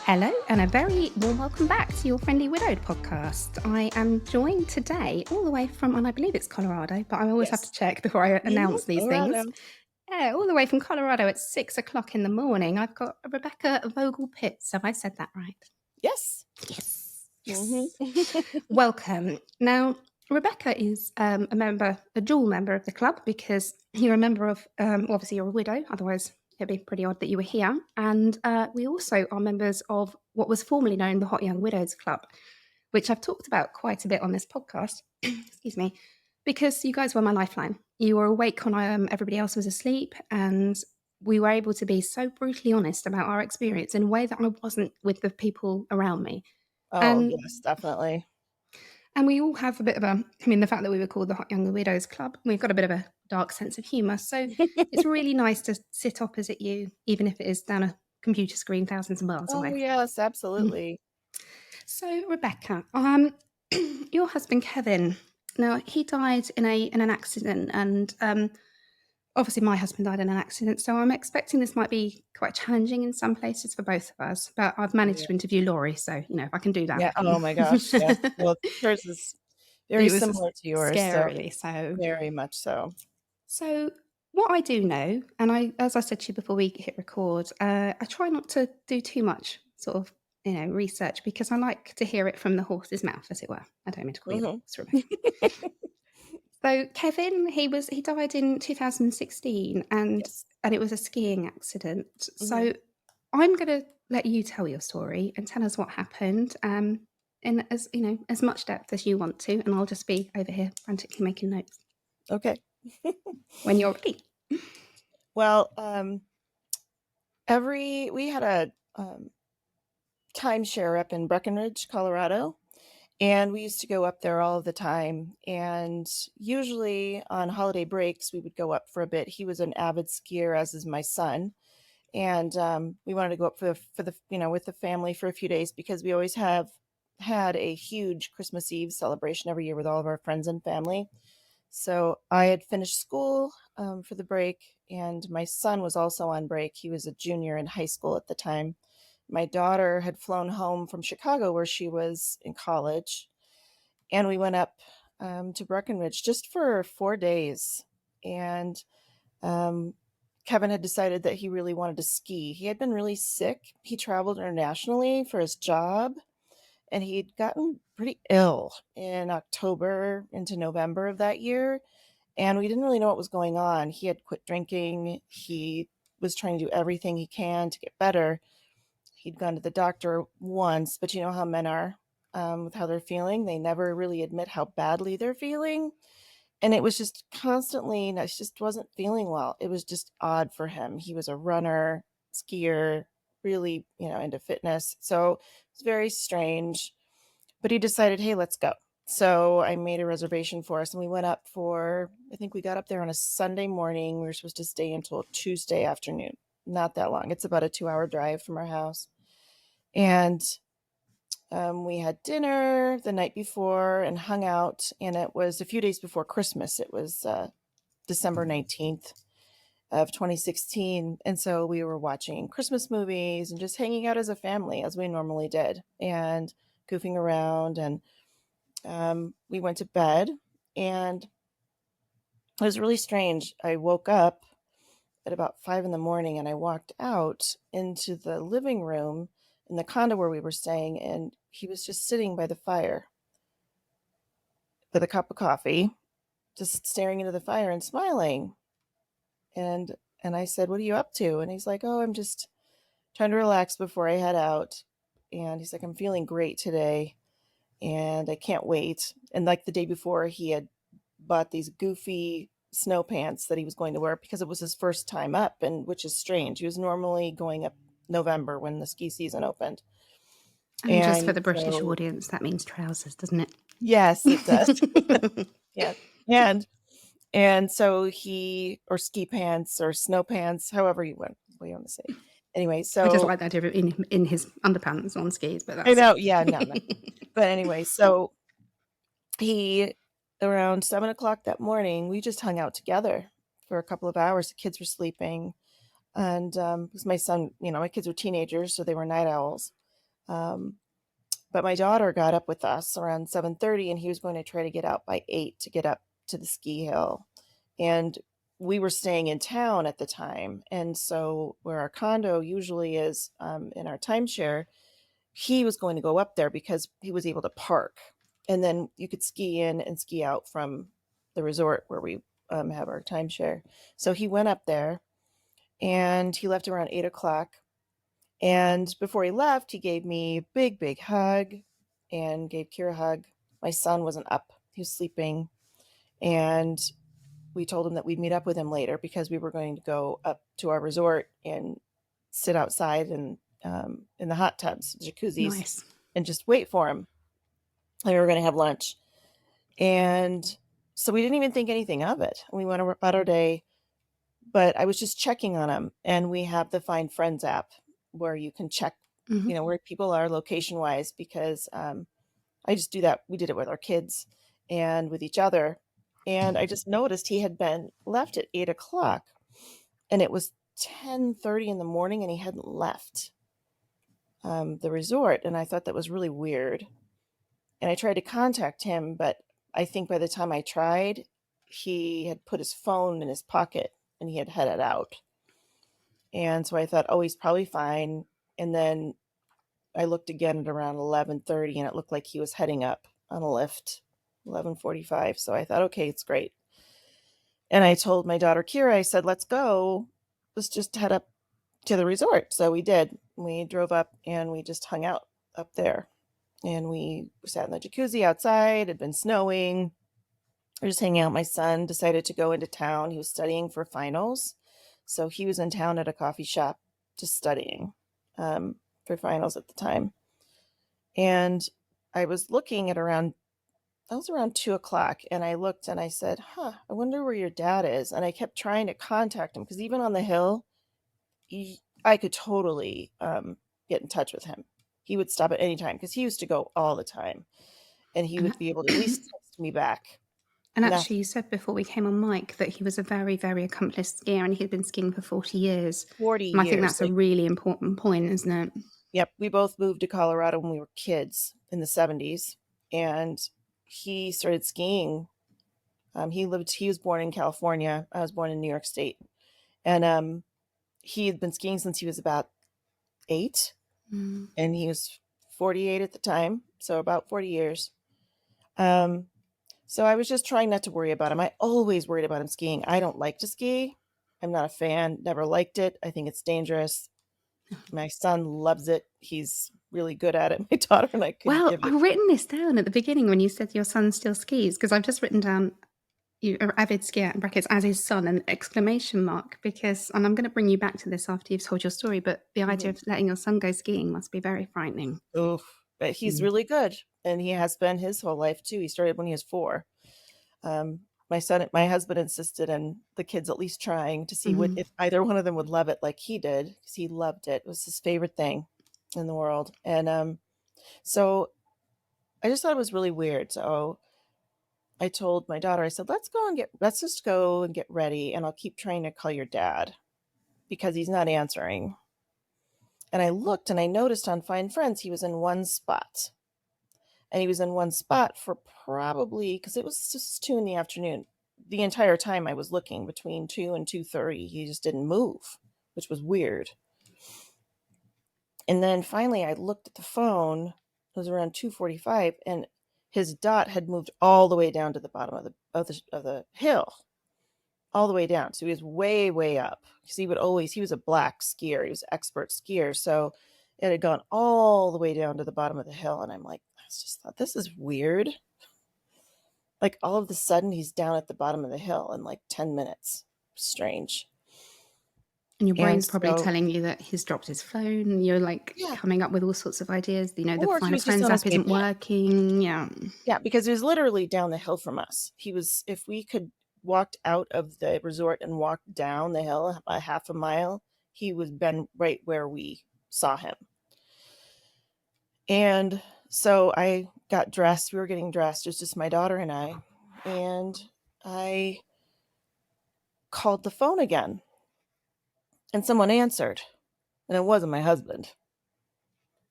Hello, and a very warm welcome back to your Friendly Widowed podcast. I am joined today all the way from, and I believe it's Colorado, but I always have to Yes. check before I announce these things. Colorado. Yeah, all the way from Colorado at 6 o'clock in the morning. I've got Rebecca Vogel-Pitts. Have I said that right? Yes. Yes. Mhm. Yes. Welcome. Now, Rebecca is a dual member of the club because you're a member of, obviously you're a widow, otherwise it'd be pretty odd that you were here. And we also are members of what was formerly known the Hot Young Widows Club, which I've talked about quite a bit on this podcast, excuse me, because you guys were my lifeline. You were awake when everybody else was asleep, and we were able to be so brutally honest about our experience in a way that I wasn't with the people around me. Oh, And yes, definitely. and we all have a bit of the fact that we were called the Hot Young Widows Club, we've got a bit of a dark sense of humour. So it's really nice to sit opposite you, even if it is down a computer screen thousands of miles Oh, away. yes, Mm. absolutely. So, Rebecca, your husband Kevin, now he died in an accident, and obviously my husband died in an accident. So I'm expecting this might be quite challenging in some places for both of us. But I've managed Yeah. to interview Laurie, so if I can do that, Yeah. I Oh my gosh. Yes. can. Well, yours is very It was similar to yours, so scarily so. very much so. So what I do know, and as I said to you before we hit record, I try not to do too much sort of, research because I like to hear it from the horse's mouth, as it were. I don't mean to call you the Mhm. horse, Rebecca. So Kevin, he died in 2016, and Yes. it was a skiing accident. Mhm. So I'm going to let you tell your story and tell us what happened, in as much depth as you want to, and I'll just be over here frantically making notes Okay. when you're ready. Well, we had a timeshare up in Breckenridge, Colorado, and we used to go up there all the time. And usually on holiday breaks, we would go up for a bit. He was an avid skier, as is my son. And we wanted to go up for the with the family for a few days because we always have had a huge Christmas Eve celebration every year with all of our friends and family. So I had finished school for the break, and my son was also on break. He was a junior in high school at the time. My daughter had flown home from Chicago, where she was in college, and we went up to Breckenridge just for 4 days. And um, Kevin had decided that he really wanted to ski. He had been really sick. He traveled internationally for his job, and he'd gotten pretty ill in October into November of that year. And we didn't really know what was going on. He had quit drinking. He was trying to do everything he can to get better. He'd gone to the doctor once, but you know how men are with how they're feeling. They never really admit how badly they're feeling. And it was just constantly, he just wasn't feeling well. It was just odd for him. He was a runner, skier, really, into fitness. So it was very strange. But he decided, hey, let's go. So I made a reservation for us, and we went up I think we got up there on a Sunday morning. We were supposed to stay until Tuesday afternoon. Not that long. It's about a 2-hour drive from our house. And we had dinner the night before and hung out, and it was a few days before Christmas. It was December 19th of 2016. And so we were watching Christmas movies and just hanging out as a family as we normally did and goofing around. And we went to bed, and it was really strange. I woke up at about 5 in the morning, and I walked out into the living room in the condo where we were staying, and he was just sitting by the fire with a cup of coffee, just staring into the fire and smiling. And I said, "What are you up to?" And he's like, "Oh, I'm just trying to relax before I head out." And he's like, "I'm feeling great today, and I can't wait." And like the day before, he had bought these goofy snow pants that he was going to wear because it was his first time up, and which is strange. He was normally going up November when the ski season opened. And just for And the British so, audience, that means trousers, doesn't yes, it does. it? Yeah. And so or ski pants or snow pants, however what you want to say. Anyway, I just so like the idea of it in his underpants on skis, but I that's know, yeah, no. But anyway, so he around 7 o'clock that morning, we just hung out together for a couple of hours. The kids were sleeping, and because my son, my kids were teenagers, so they were night owls. Um, but my daughter got up with us around 7:30, and he was going to try to get out by 8 to get up to the ski hill. And we were staying in town at the time, and so where our condo usually is, in our timeshare, he was going to go up there because he was able to park, and then you could ski in and ski out from the resort where we, have our timeshare. So he went up there, and he left around 8 o'clock. And before he left, he gave me a big, big hug and gave Kira a hug. My son wasn't up, he was sleeping. And we told him that we'd meet up with him later because we were going to go up to our resort and sit outside and in the hot tubs, the jacuzzis, Nice. and just wait for him. And we were going to have lunch. And so we didn't even think anything of it. We went about our day, but I was just checking on him. And we have the Find Friends app where you can check, Hmm. where people are location wise, because I just do that. We did it with our kids and with each other. And I just noticed he had been left at 8 o'clock, and it was 10:30 in the morning and he hadn't left the resort. And I thought that was really weird. And I tried to contact him, but I think by the time I tried, he had put his phone in his pocket and he had headed out. And so I thought, oh, he's probably fine. And then I looked again at around 11:30, and it looked like he was heading up on a lift, 11:45. So I thought, okay, it's great. And I told my daughter Kira, I said, let's go. Let's just head up to the resort. So we did. We drove up and we just hung out up there. And we sat in the jacuzzi outside. It had been snowing. We were just hanging out. My son decided to go into town. He was studying for finals. So he was in town at a coffee shop just studying for finals at the time. And I was looking at around, that was around 2 o'clock. And I looked and I said, huh, I wonder where your dad is. And I kept trying to contact him because even on the hill, I could totally get in touch with him. He would stop at any time because he used to go all the time, and he And, would be able to at least text me back. and Nothing. actually, you said before we came on mic that he was a very, very accomplished skier and he had been skiing for 40 years. 40 And I think years. that's a really important point, isn't it? Yep, we both moved to Colorado when we were kids in the 70s, and he started skiing. He was born in California. I was born in New York State. And he had been skiing since he was about 8, Mm. and he was 48 at the time, so about 40 years. Um, so I was just trying not to worry about him. I always worried about him skiing. I don't like to ski. I'm not a fan, never liked it. I think it's dangerous. My son loves it. He's really good at it. My daughter and I could Well, give it. I've written this down at the beginning when you said your son still skis because I've just written down you are avid skier in brackets as his son an exclamation mark because and I'm going to bring you back to this after you've told your story, but the idea Mhm. of letting your son go skiing must be very frightening. Oof. But he's Mm. really good, and he has been his whole life too. He started when he was 4. My husband insisted on the kids at least trying to see what Mhm. if either one of them would love it like he did, because he loved it. It was his favorite thing in the world. And so I just thought it was really weird. So I told my daughter, I said, let's just go and get ready, and I'll keep trying to call your dad because he's not answering. And I looked and I noticed on Find Friends he was in one spot. And he was in one spot for probably, because it was just 2 in the afternoon. The entire time I was looking between 2 and 2:30, he just didn't move, which was weird. And then finally I looked at the phone. It was around 2:45, and his dot had moved all the way down to the bottom of the hill, all the way down. So he was way, way up because he was a black skier. He was an expert skier. So it had gone all the way down to the bottom of the hill. And I'm like, I just thought, this is weird. Like all of a sudden he's down at the bottom of the hill in like 10 minutes. Strange. And your And brain's probably so, telling you that he's dropped his phone and you're like yeah. coming up with all sorts of ideas. You know, the Or he Find a was just Friends on his app way isn't back. working. Yeah. Yeah, because it was literally down the hill from us. If we could walked out of the resort and walked down the hill a half a mile, he was been right where we saw him. And so I got dressed. We were getting dressed. It was just my daughter and I. And I called the phone again, and someone answered, and it wasn't my husband.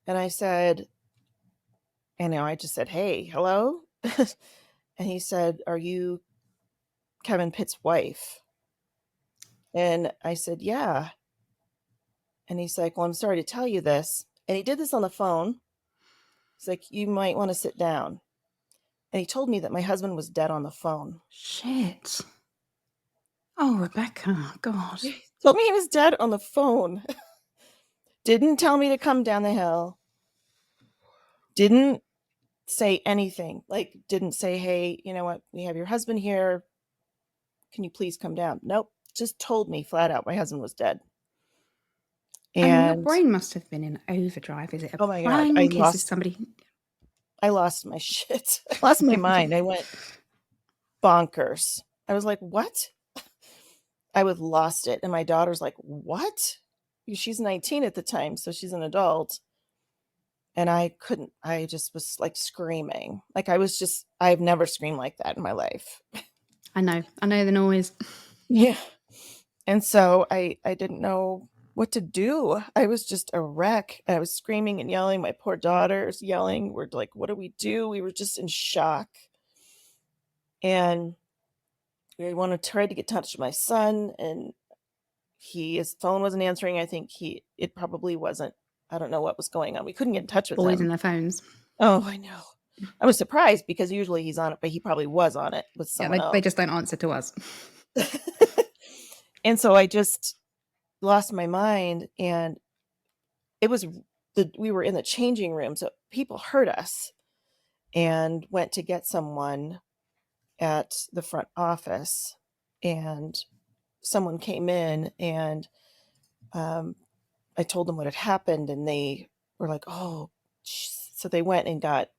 And I said, I just said, hey, hello. And he said, are you Kevin Pitt's wife? And I said, yeah. And he's like, well, I'm sorry to tell you this. And he did this on the phone. He's like, you might want to sit down. And he told me that my husband was dead on the phone. Shit. Oh, Rebecca, God. He told me he was dead on the phone. Didn't tell me to come down the hill. Didn't say anything. Like, didn't say, hey, you know what? We have your husband here. Can you please come down? Nope. Just told me flat out my husband was dead. I mean, your And brain must have been in overdrive. Is it a oh my God, prank? Is this somebody? I lost my shit. I lost my mind. I went bonkers. I was like, what? I was lost it. And my daughter's like, what? She's 19 at the time, so she's an adult. And I just was like screaming. Like I've never screamed like that in my life. I know the noise. Yeah. And so I didn't know what to do. I was just a wreck. I was screaming and yelling. My poor daughter's yelling. We're like, what do we do? We were just in shock. And we wanted to try to get in touch with my son, and his phone wasn't answering. I think it probably wasn't. I don't know what was going on. We couldn't get in touch with Boys him. and their phones. Oh, I know. I was surprised because usually he's on it, but he probably was on it with someone Yeah, else. they just don't answer to us. And so I just lost my mind, and we were in the changing room, so people heard us and went to get someone at the front office, and someone came in, and I told them what had happened, and they were like, oh, so they went and got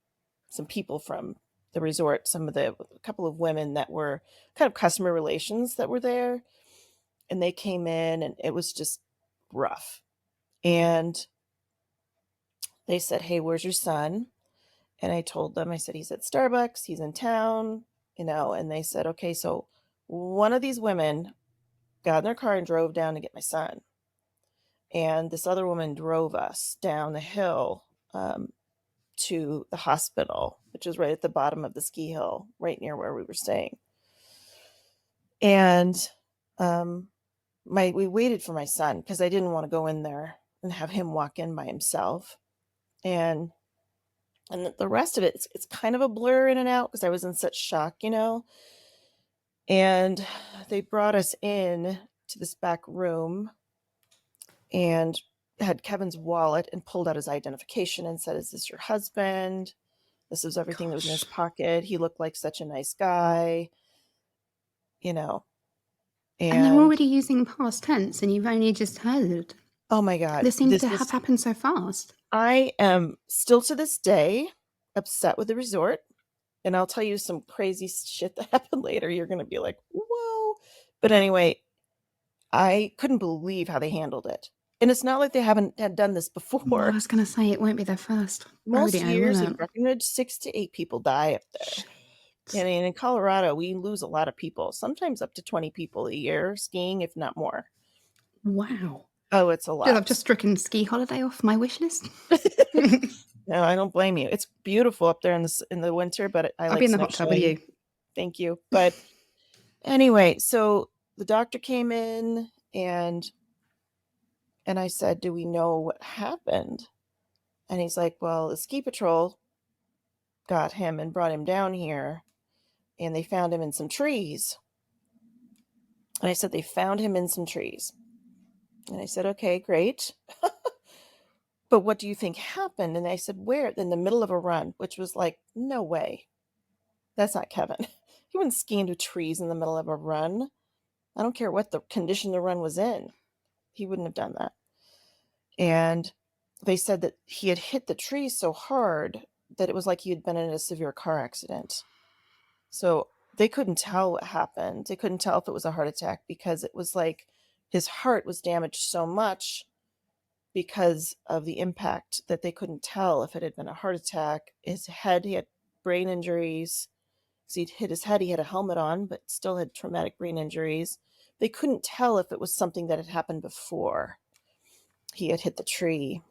some people from the resort, a couple of women that were kind of customer relations that were there, and they came in, and it was just rough. And they said, hey, where's your son? And I told them, I said, he's at Starbucks, he's in town, and they said, okay, so one of these women got in their car and drove down to get my son. And this other woman drove us down the hill to the hospital, which is right at the bottom of the ski hill, right near where we were staying. And we waited for my son because I didn't want to go in there and have him walk in by himself. And the rest of it, it's kind of a blur in and out because I was in such shock, And they brought us in to this back room and had Kevin's wallet and pulled out his identification and said, is this your husband? This is everything that was in his pocket. He looked like such a nice guy, And they're already using past tense, and you've only just heard. Oh my God. This seems to have happened so fast. I am still to this day upset with the resort. And I'll tell you some crazy shit that happened later. You're going to be like, whoa. But anyway, I couldn't believe how they handled it. And it's not like they haven't had done this before. Well, I was going to say, it won't be their first. Most years in Breckenridge, 6 to 8 people die up there. Shit. And in Colorado, we lose a lot of people, sometimes up to 20 people a year skiing, if not more. Wow. Oh, it's a lot. I've just stricken ski holiday off my wish list. No, I don't blame you. It's beautiful up there in the winter, but I'll be in the hot tub with you. Thank you. But anyway, so the doctor came in and I said, do we know what happened? And he's like, well, the ski patrol got him and brought him down here, and they found him in some trees. And I said, they found him in some trees. And I said, okay, great. But what do you think happened? And I said, where? In the middle of a run, which was like, no way. That's not Kevin. He wouldn't ski into trees in the middle of a run. I don't care what the condition the run was in. He wouldn't have done that. And they said that he had hit the tree so hard that it was like he had been in a severe car accident. So they couldn't tell what happened. They couldn't tell if it was a heart attack because it was like his heart was damaged so much because of the impact that they couldn't tell if it had been a heart attack. His head, he had brain injuries. So he'd hit his head, he had a helmet on, but still had traumatic brain injuries. They couldn't tell if it was something that had happened before he had hit the tree.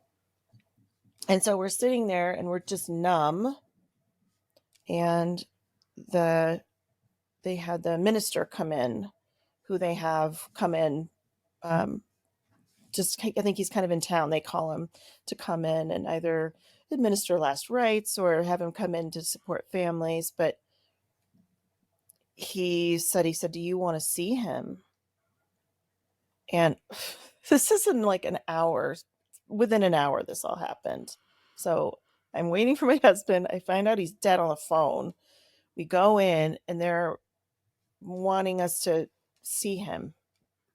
And so we're sitting there and we're just numb. And they had the minister come in, who they have come in. Just I think he's kind of in town. They call him to come in and either administer last rites or have him come in to support families. But he said, "Do you want to see him?" And this is in like an hour. Within an hour, this all happened. So I'm waiting for my husband. I find out he's dead on the phone. We go in, and they're wanting us to see him.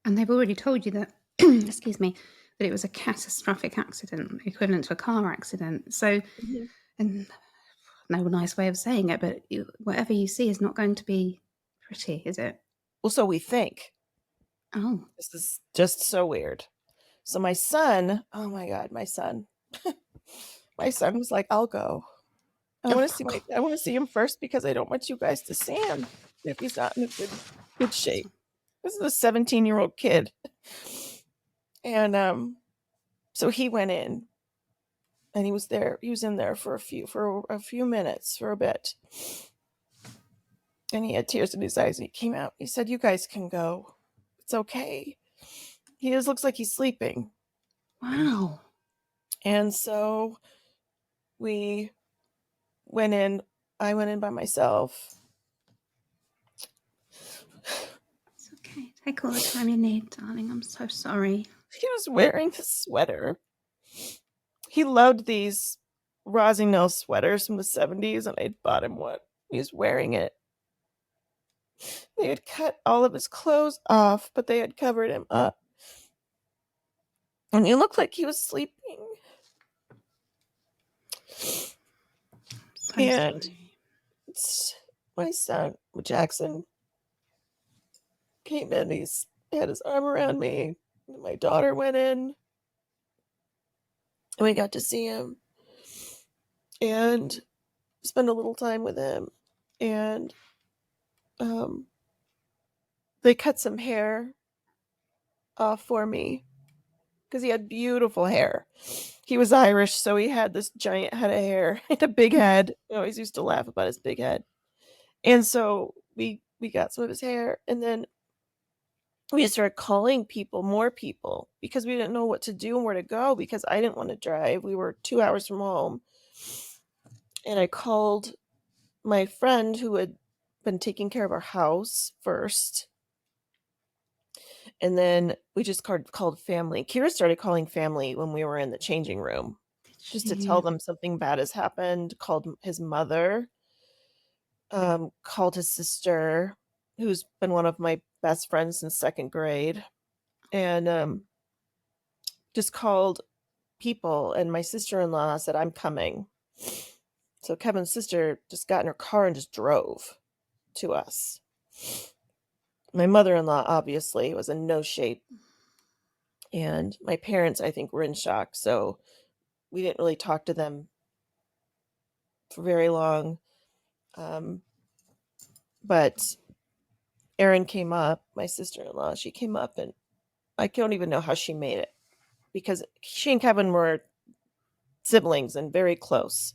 And they've already told you that, excuse me, that it was a catastrophic accident, equivalent to a car accident. So, and no nice way of saying it, but whatever you see is not going to be pretty, is it? Well, so we think. Oh. This is just so weird. So my son, oh my God, my son. My son was like, "I'll go. I want to see him first because I don't want you guys to see him if he's not in a good shape." This is a 17-year-old kid. And so he went in, and he was in there for a few minutes, for a bit. And he had tears in his eyes, and he came out. He said, "You guys can go. It's okay." He just looks like he's sleeping. Wow. And so we went in. I went in by myself. It's okay. Take all the time you need, darling. I'm so sorry. He was wearing a sweater. He loved these Rosie Nail sweaters from the 70s, and I'd bought him one. He was wearing it. They had cut all of his clothes off, but they had covered him up. And he looked like he was sleeping. So And sorry. my son, Jackson, came in. He had his arm around me. My daughter went in. And we got to see him and spend a little time with him. And they cut some hair off for me because he had beautiful hair. He was Irish, so he had this giant head of hair and a big head. I always used to laugh about his big head. And so we got some of his hair, and then we just started calling more people, because we didn't know what to do and where to go, because I didn't want to drive. We were 2 hours from home. And I called my friend who had been taking care of our house first. And then we just called family. Kira started calling family when we were in the changing room, just to tell them something bad has happened. Called his mother, called his sister, who's been one of my best friends since second grade, and just called people. And my sister-in-law said, "I'm coming." So Kevin's sister just got in her car and just drove to us. My mother-in-law obviously was in no shape. And my parents, I think, were in shock. So we didn't really talk to them for very long. But Erin came up, my sister-in-law. She came up, and I don't even know how she made it, because she and Kevin were siblings and very close.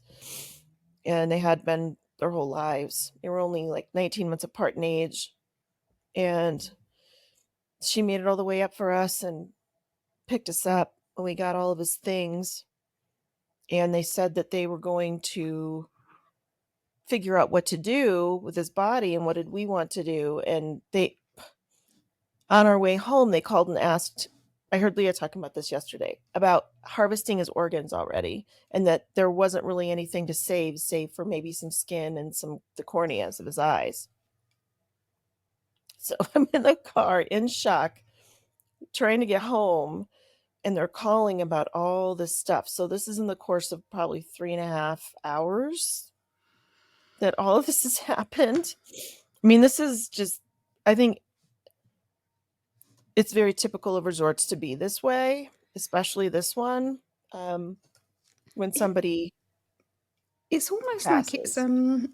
And they had been their whole lives. They were only like 19 months apart in age. And she made it all the way up for us and picked us up when we got all of his things. And they said that they were going to figure out what to do with his body and what did we want to do. And on our way home, they called and asked, I heard Leah talking about this yesterday, about harvesting his organs already, and that there wasn't really anything to save for maybe some skin and the corneas of his eyes. So I'm in the car in shock, trying to get home, and they're calling about all this stuff. So this is in the course of probably 3.5 hours that all of this has happened. I mean, this is just, I think it's very typical of resorts to be this way, especially this one. When somebody It's almost like it's passes.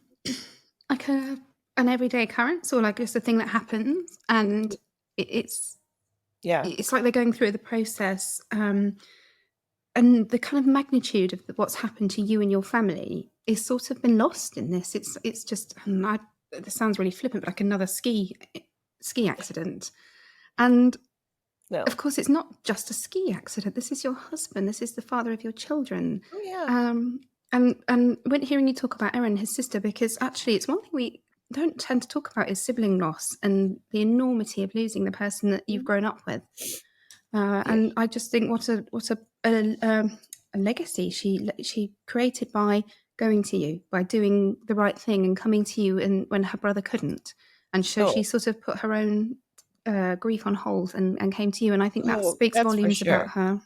like an everyday occurrence, or like just a thing that happens, and it's Yeah. it's like they're going through the process, and and the kind of magnitude of what's happened to you and your family is sort of been lost in this. It's just, this sounds really flippant, but like another ski accident. And No. of course, it's not just a ski accident. This is your husband. This is the father of your children. Oh, yeah. And when hearing you talk about Erin, his sister, because actually it's one thing we don't tend to talk about is sibling loss and the enormity of losing the person that you've Mhm. grown up with. Yeah. And I just think what a legacy she created by going to you, by doing the right thing and coming to you, and when her brother couldn't, and so she Oh, sort of put her own grief on hold and came to you, and I think that oh, speaks that's for volumes about sure. her.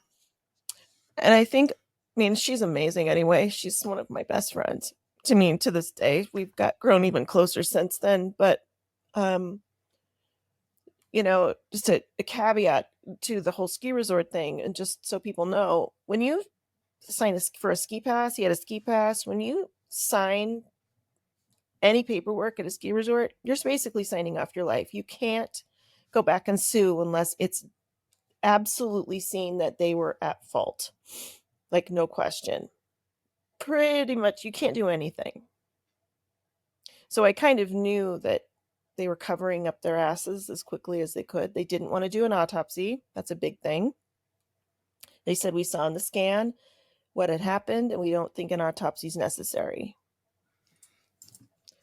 And I think, I mean, she's amazing anyway. She's one of my best friends. To me, to this day, we've got grown even closer since then. But, um, just a caveat to the whole ski resort thing, and just so people know, when you sign for a ski pass, he had a ski pass. When you sign any paperwork at a ski resort, you're basically signing off your life. You can't go back and sue unless it's absolutely seen that they were at fault. Like, no question. Pretty much, you can't do anything. So I kind of knew that they were covering up their asses as quickly as they could. They didn't want to do an autopsy. That's a big thing. They said, we saw in the scan what had happened, and we don't think an autopsy is necessary.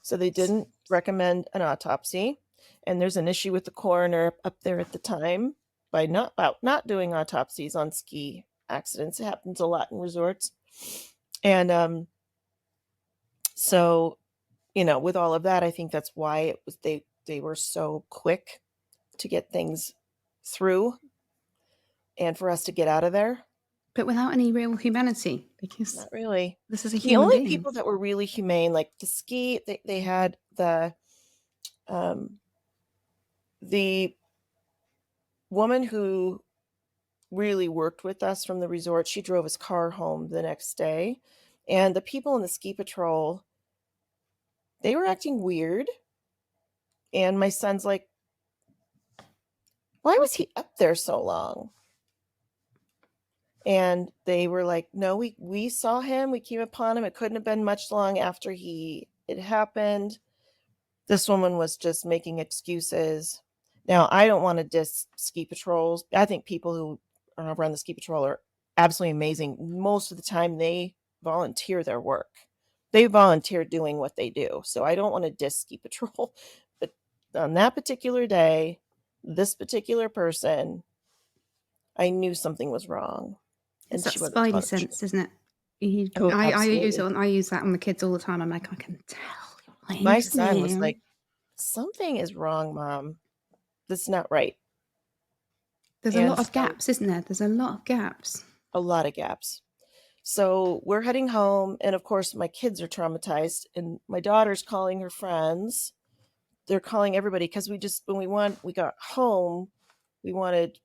So they didn't recommend an autopsy. And there's an issue with the coroner up there at the time by not doing autopsies on ski accidents. It happens a lot in resorts. And so, with all of that, I think that's why it was they were so quick to get things through and for us to get out of there. But without any real humanity, because Not really. this is a The human only being. people that were really humane, like the ski, they had um, the woman who really worked with us from the resort. She drove his car home the next day. And the people in the ski patrol, they were acting weird. And my son's like, why was he up there so long? And they were like, no, we saw him. We came upon him. It couldn't have been much long after it happened. This woman was just making excuses. Now, I don't want to diss ski patrols. I think people who run the ski patrol are absolutely amazing. Most of the time, they volunteer their work. They volunteer doing what they do. So I don't want to diss ski patrol. But on that particular day, this particular person, I knew something was wrong, It's and that she wasn't spidey punished. sense, isn't it? Oh, absolutely. I use that on the kids all the time. I'm like, I can tell you're playing My with son was me. like, something is wrong, Mom. This is not right. There's a And lot of so gaps, isn't there? There's a lot of gaps. a lot of gaps. So we're heading home, and of course, my kids are traumatized, and my daughter's calling her friends. They're calling everybody because when we got home, we wanted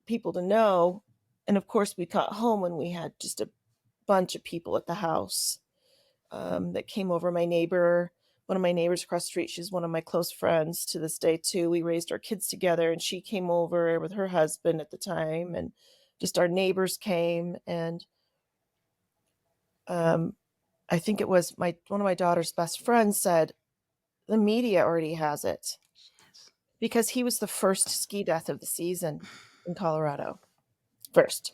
people to know. And of course, we got home when we had just a bunch of people at the house that came over. One of my neighbors across the street, she's one of my close friends to this day, too. We raised our kids together, and she came over with her husband at the time, and just our neighbors came. And I think it was one of my daughter's best friends said, the media already has it because he was the first ski death of the season in Colorado. First.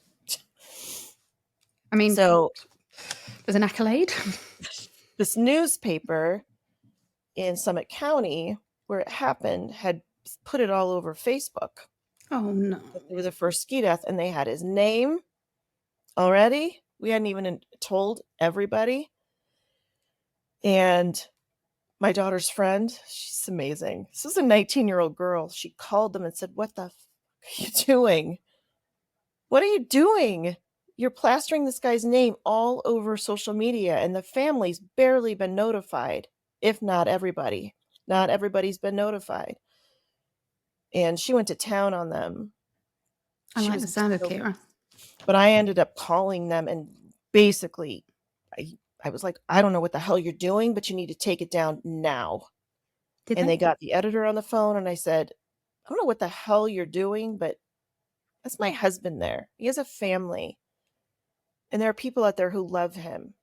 I mean, So there's an accolade. this newspaper in Summit County where it happened had put it all over Facebook. Oh no. It was the first ski death, and they had his name already. We hadn't even told everybody. And my daughter's friend, she's amazing. This is a 19-year-old girl. She called them and said, what the are you doing? What are you doing? You're plastering this guy's name all over social media, and the family's barely been notified, if not everybody. Not everybody's been notified. And she went to town on them. I She like the was sound of so, Kira. but I ended up calling them, and basically I was like, I don't know what the hell you're doing, but you need to take it down now. Did And they? they got the editor on the phone, and I said, I don't know what the hell you're doing, but that's my husband there. He has a family. And there are people out there who love him.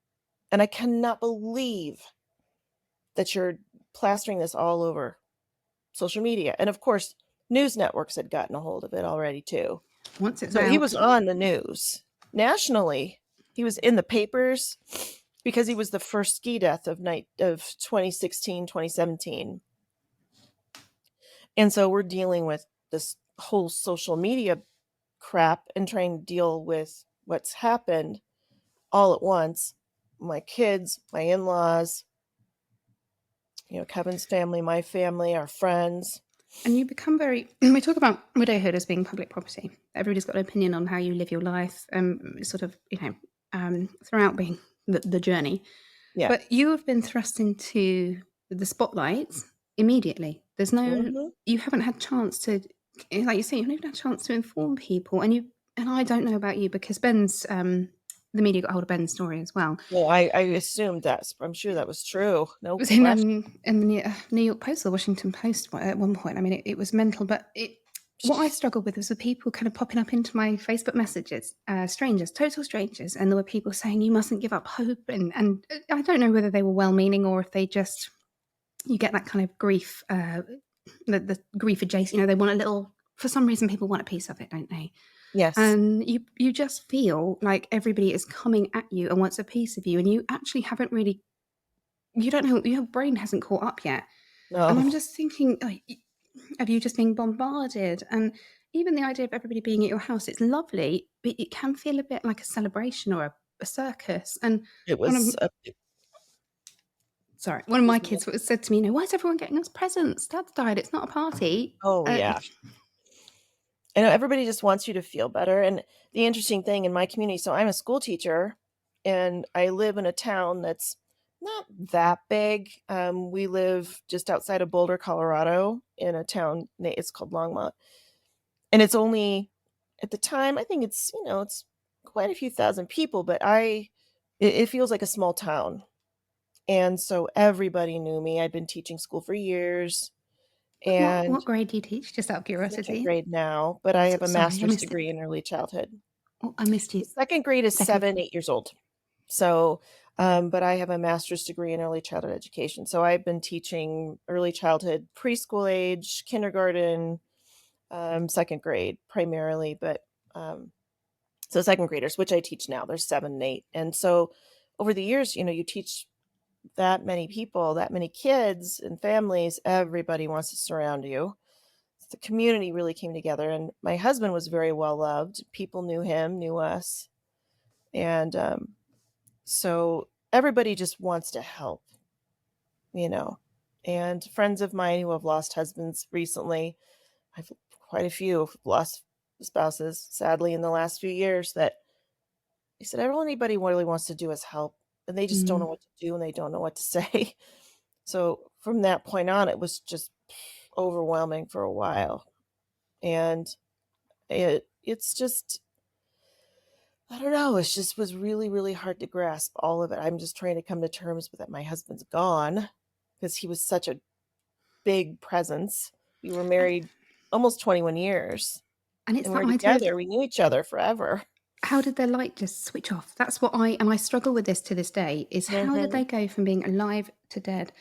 And I cannot believe that you're plastering this all over social media. And of course, news networks had gotten a hold of it already too. Once it's So he out. was on the news nationally. He was in the papers because he was the first ski death of 2016, 2017. And so we're dealing with this whole social media crap and trying to deal with what's happened all at once. My kids, my in-laws, Kevin's family, my family, our friends. And you become very, we talk about widowhood as being public property. Everybody's got an opinion on how you live your life, sort of, throughout being the journey. Yeah. But you have been thrust into the spotlight immediately. There's no, Hmm. you haven't had chance to, like you say, you haven't even had a chance to inform people. And I don't know about you because the media got hold of Ben's story as well. Well, I assumed that. I'm sure that was true. No It was in question. in the New York Post or Washington Post at one point. I mean, it was mental. But what I struggled with was the people kind of popping up into my Facebook messages, strangers, total strangers, and there were people saying you mustn't give up hope, and I don't know whether they were well-meaning or if they just you get that kind of grief, the grief adjacent. They want a little. For some reason, people want a piece of it, don't they? Yes. And you just feel like everybody is coming at you and wants a piece of you, and you actually haven't really you don't know, your brain hasn't caught up yet. And I'm No. just thinking, like, of you just being bombarded. And even the idea of everybody being at your house, it's lovely, but it can feel a bit like a celebration or a circus. And It one of was one of my excuse me. kids said to me, why is everyone getting us presents? Dad's died. It's not a party. Oh, yeah. I know everybody just wants you to feel better. And the interesting thing in my community, so I'm a school teacher and I live in a town that's not that big. We live just outside of Boulder, Colorado, in a town. It's called Longmont. And it's only, at the time, I think it's quite a few thousand people, but it feels like a small town. And so everybody knew me. I'd been teaching school for years. What And grade do you teach? Just out of second curiosity. grade now, but I have a Sorry, I master's missed it. degree in early childhood. Oh, I missed you. Second grade is Second. 7, 8 years old. So, but I have a master's degree in early childhood education. So I've been teaching early childhood, preschool age, kindergarten, second grade primarily, but so second graders, which I teach now, there's 7 and 8. And so over the years, you teach that many people, that many kids and families, everybody wants to surround you. The community really came together, and my husband was very well loved. People knew him, knew us. And so everybody just wants to help, you know. And friends of mine who have lost husbands recently, I've quite a few who've lost spouses, sadly, in the last few years, that they said, all anybody really wants to do is help. And they just don't know Mm. what to do and they don't know what to say. So from that point on, it was just overwhelming for a while. And it's just, I don't know, it's just was really, really hard to grasp all of it. I'm just trying to come to terms with that my husband's gone because he was such a big presence. We were And, married almost 21 years and it's and we that were idea of together. We knew each other forever. how did their light just switch off? That's what I struggle with this to this day, is how did Mhm. they go from being alive to dead?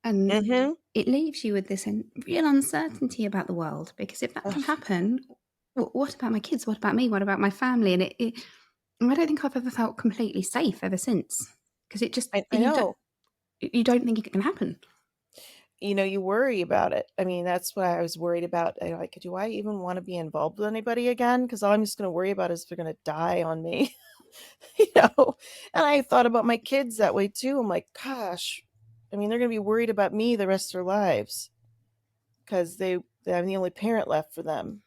And Mhm. it leaves you with this real uncertainty about the world, because if that can Ugh, happen, what about my kids? What about me? What about my family? And I don't think I've ever felt completely safe ever since, because it just I know. you don't think it can happen. You worry about it. I mean, that's what I was worried about. Like, do I even want to be involved with anybody again? Because all I'm just going to worry about is they're going to die on me, you know? And I thought about my kids that way too. I'm like, gosh, I mean, they're going to be worried about me the rest of their lives because I'm the only parent left for them.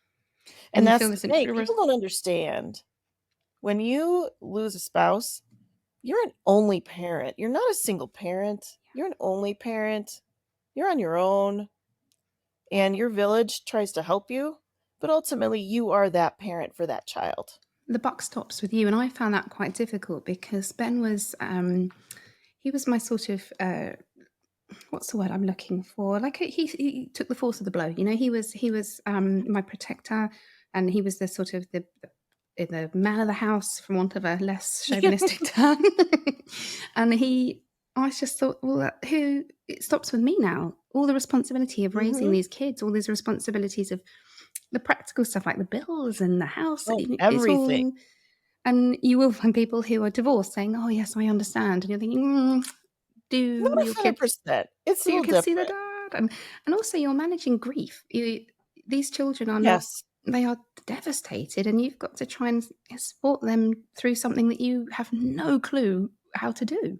And And you that's feel the this thing. People don't understand. When you lose a spouse, you're an only parent. You're not a single parent. You're an only parent. You're on your own. And your village tries to help you, but ultimately you are that parent for that child. the buck stops with you, and I found that quite difficult because Ben was he was my sort of what's the word I'm looking for? Like he took the force of the blow. He was my protector, and he was the sort of the the man of the house, for want of a less chauvinistic term. And I just thought, well, who it stops with me now. All the responsibility of raising Mhm. these kids, all these responsibilities of the practical stuff like the bills and the house, Oh, it's everything. all. And you will find people who are divorced saying, "Oh, yes, I understand." And you're thinking, Not "Do your kids 100%. It's a do your little kids see the different. dad?" And also you're managing grief. These children are not Yes. they are devastated, and you've got to try and support them through something that you have no clue how to do.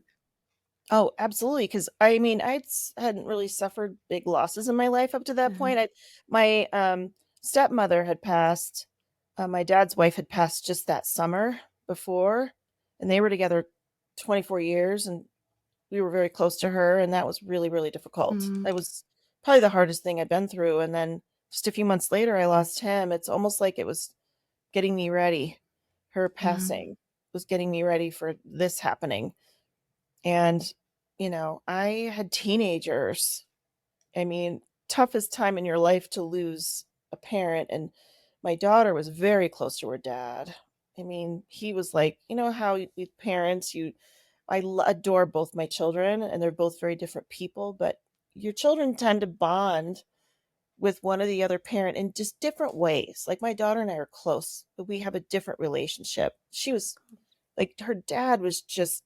Oh, absolutely. Because I mean, hadn't really suffered big losses in my life up to that No. point. My, stepmother had passed, my dad's wife had passed just that summer before, and they were together 24 years, and we were very close to her, and that was really, really difficult. Mm, That was probably the hardest thing I'd been through, and then just a few months later, I lost him. It's almost like it was getting me ready. Her yeah. passing was getting me ready for this happening. And, I had teenagers. I mean, toughest time in your life to lose a parent. And my daughter was very close to her dad. I mean, he was like, how with parents, adore both my children, and they're both very different people, but your children tend to bond with one or the other parent in just different ways. Like my daughter and I are close, but we have a different relationship. She was like, her dad was just,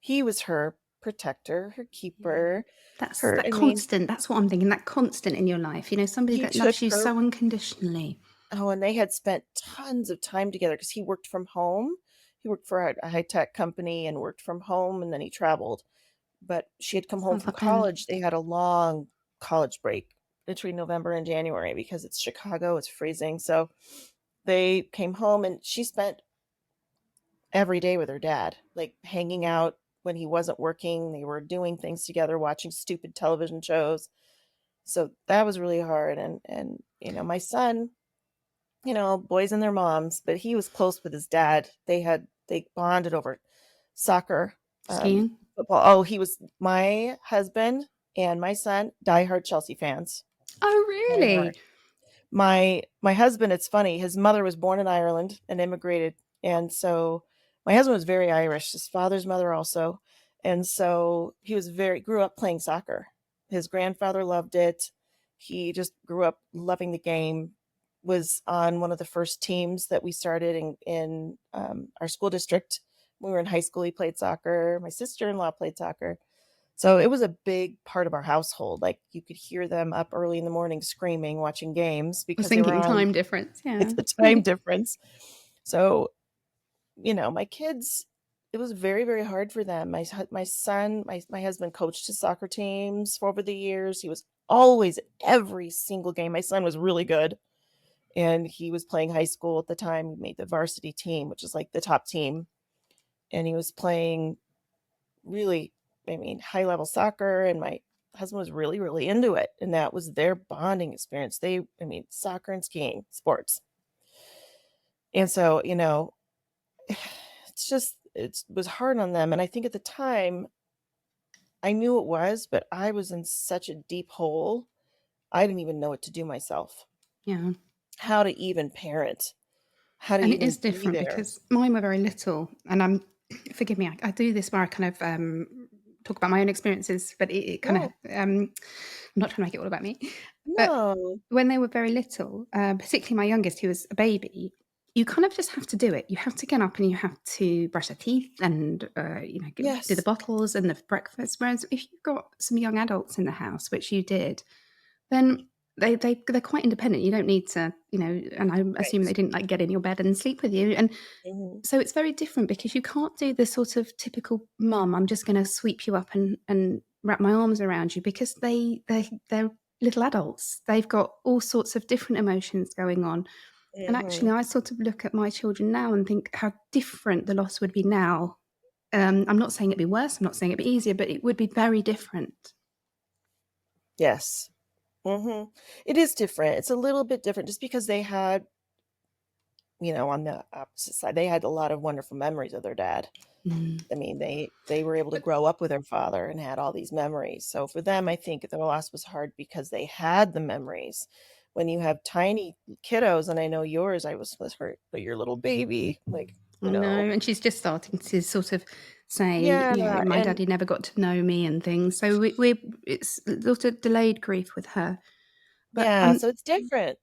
he was her protector, her Yeah. keeper, That's her, that I mean, constant, that's what I'm thinking, that constant in your life, somebody he that took loves you her. so unconditionally. Oh, and they had spent tons of time together because he worked from home. He worked for a high-tech company and worked from home, and then he traveled. But she had come home Sounds from like them. college. They had a long college break between November and January because it's Chicago, it's freezing. So they came home, and she spent every day with her dad, like hanging out when he wasn't working. They were doing things together, watching stupid television shows. So that was really hard. And my son, boys and their moms, but he was close with his dad. They bonded over soccer, Skiing? football. Oh, he was my husband and my son, diehard Chelsea fans. Oh, Diehard. really? My husband, it's funny, his mother was born in Ireland and immigrated, and so my husband was very Irish, his father's mother also, and so he was very grew up playing soccer. His grandfather loved it. He just grew up loving the game, was on one of the first teams that we started in our school district. When we were in high school, he played soccer. My sister-in-law played soccer. So it was a big part of our household. Like you could hear them up early in the morning screaming, watching games I was because they were thinking on time difference, yeah. the time difference. So, my kids, it was very, very hard for them. My son, my husband coached his soccer teams for over the years. He was always at every single game. My son was really good, and he was playing high school at the time. He made the varsity team, which is like the top team, and he was playing really, I mean, high level soccer, and my husband was really, really into it. And that was their bonding experience. I mean, soccer and skiing, sports. And so, it was hard on them. And I think at the time I knew it was, but I was in such a deep hole. I didn't even know what to do myself, Yeah. how to even parent, how to And it even is be different there. because mine were very little, and forgive me, I do this where I kind of, talk about my own experiences, but it kind of, No, I'm not trying to make it all about me. But no. when they were very little, particularly my youngest, who was a baby, you kind of just have to do it. You have to get up and you have to brush their teeth and, do the Yes. bottles and the breakfast. Whereas if you've got some young adults in the house, which you did, then they're quite independent. You don't need to, and I'm assuming they Right. didn't, like, get in your bed and sleep with you, and Mhm. so it's very different because you can't do the sort of typical mum, "I'm just gonna sweep you up and wrap my arms around you," because they're little adults. They've got all sorts of different emotions going on, and actually, Mhm. I sort of look at my children now and think how different the loss would be now. I'm not saying it'd be worse, I'm not saying it'd be easier, but it would be very different. Yes. Mhm. It is different. It's a little bit different just because they had, on the opposite side, they had a lot of wonderful memories of their dad. Mm. I mean, they were able to But grow up with their father and had all these memories. So for them, I think the loss was hard because they had the memories, when you have tiny kiddos, and I know yours, I was with her, but your little baby, like, I know, and she's just starting to sort of say, yeah, my and daddy never got to know me and things. So it's a lot of delayed grief with her. But yeah, so it's different.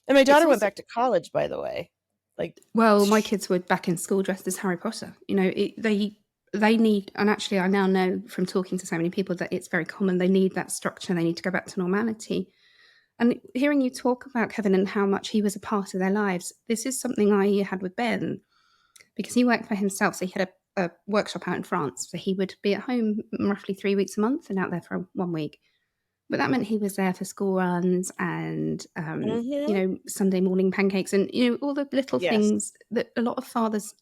And my it's daughter went also back to college, by the way. Like, well, my kids were back in school dressed as Harry Potter. They need, and actually, I now know from talking to so many people that it's very common. They need that structure. They need to go back to normality. And hearing you talk about Kevin and how much he was a part of their lives, this is something I had with Ben because he worked for himself. So he had a workshop out in France. So he would be at home roughly 3 weeks a month and out there for 1 week. But that meant he was there for school runs and, mhm, Sunday morning pancakes and, all the little yes, things that a lot of fathers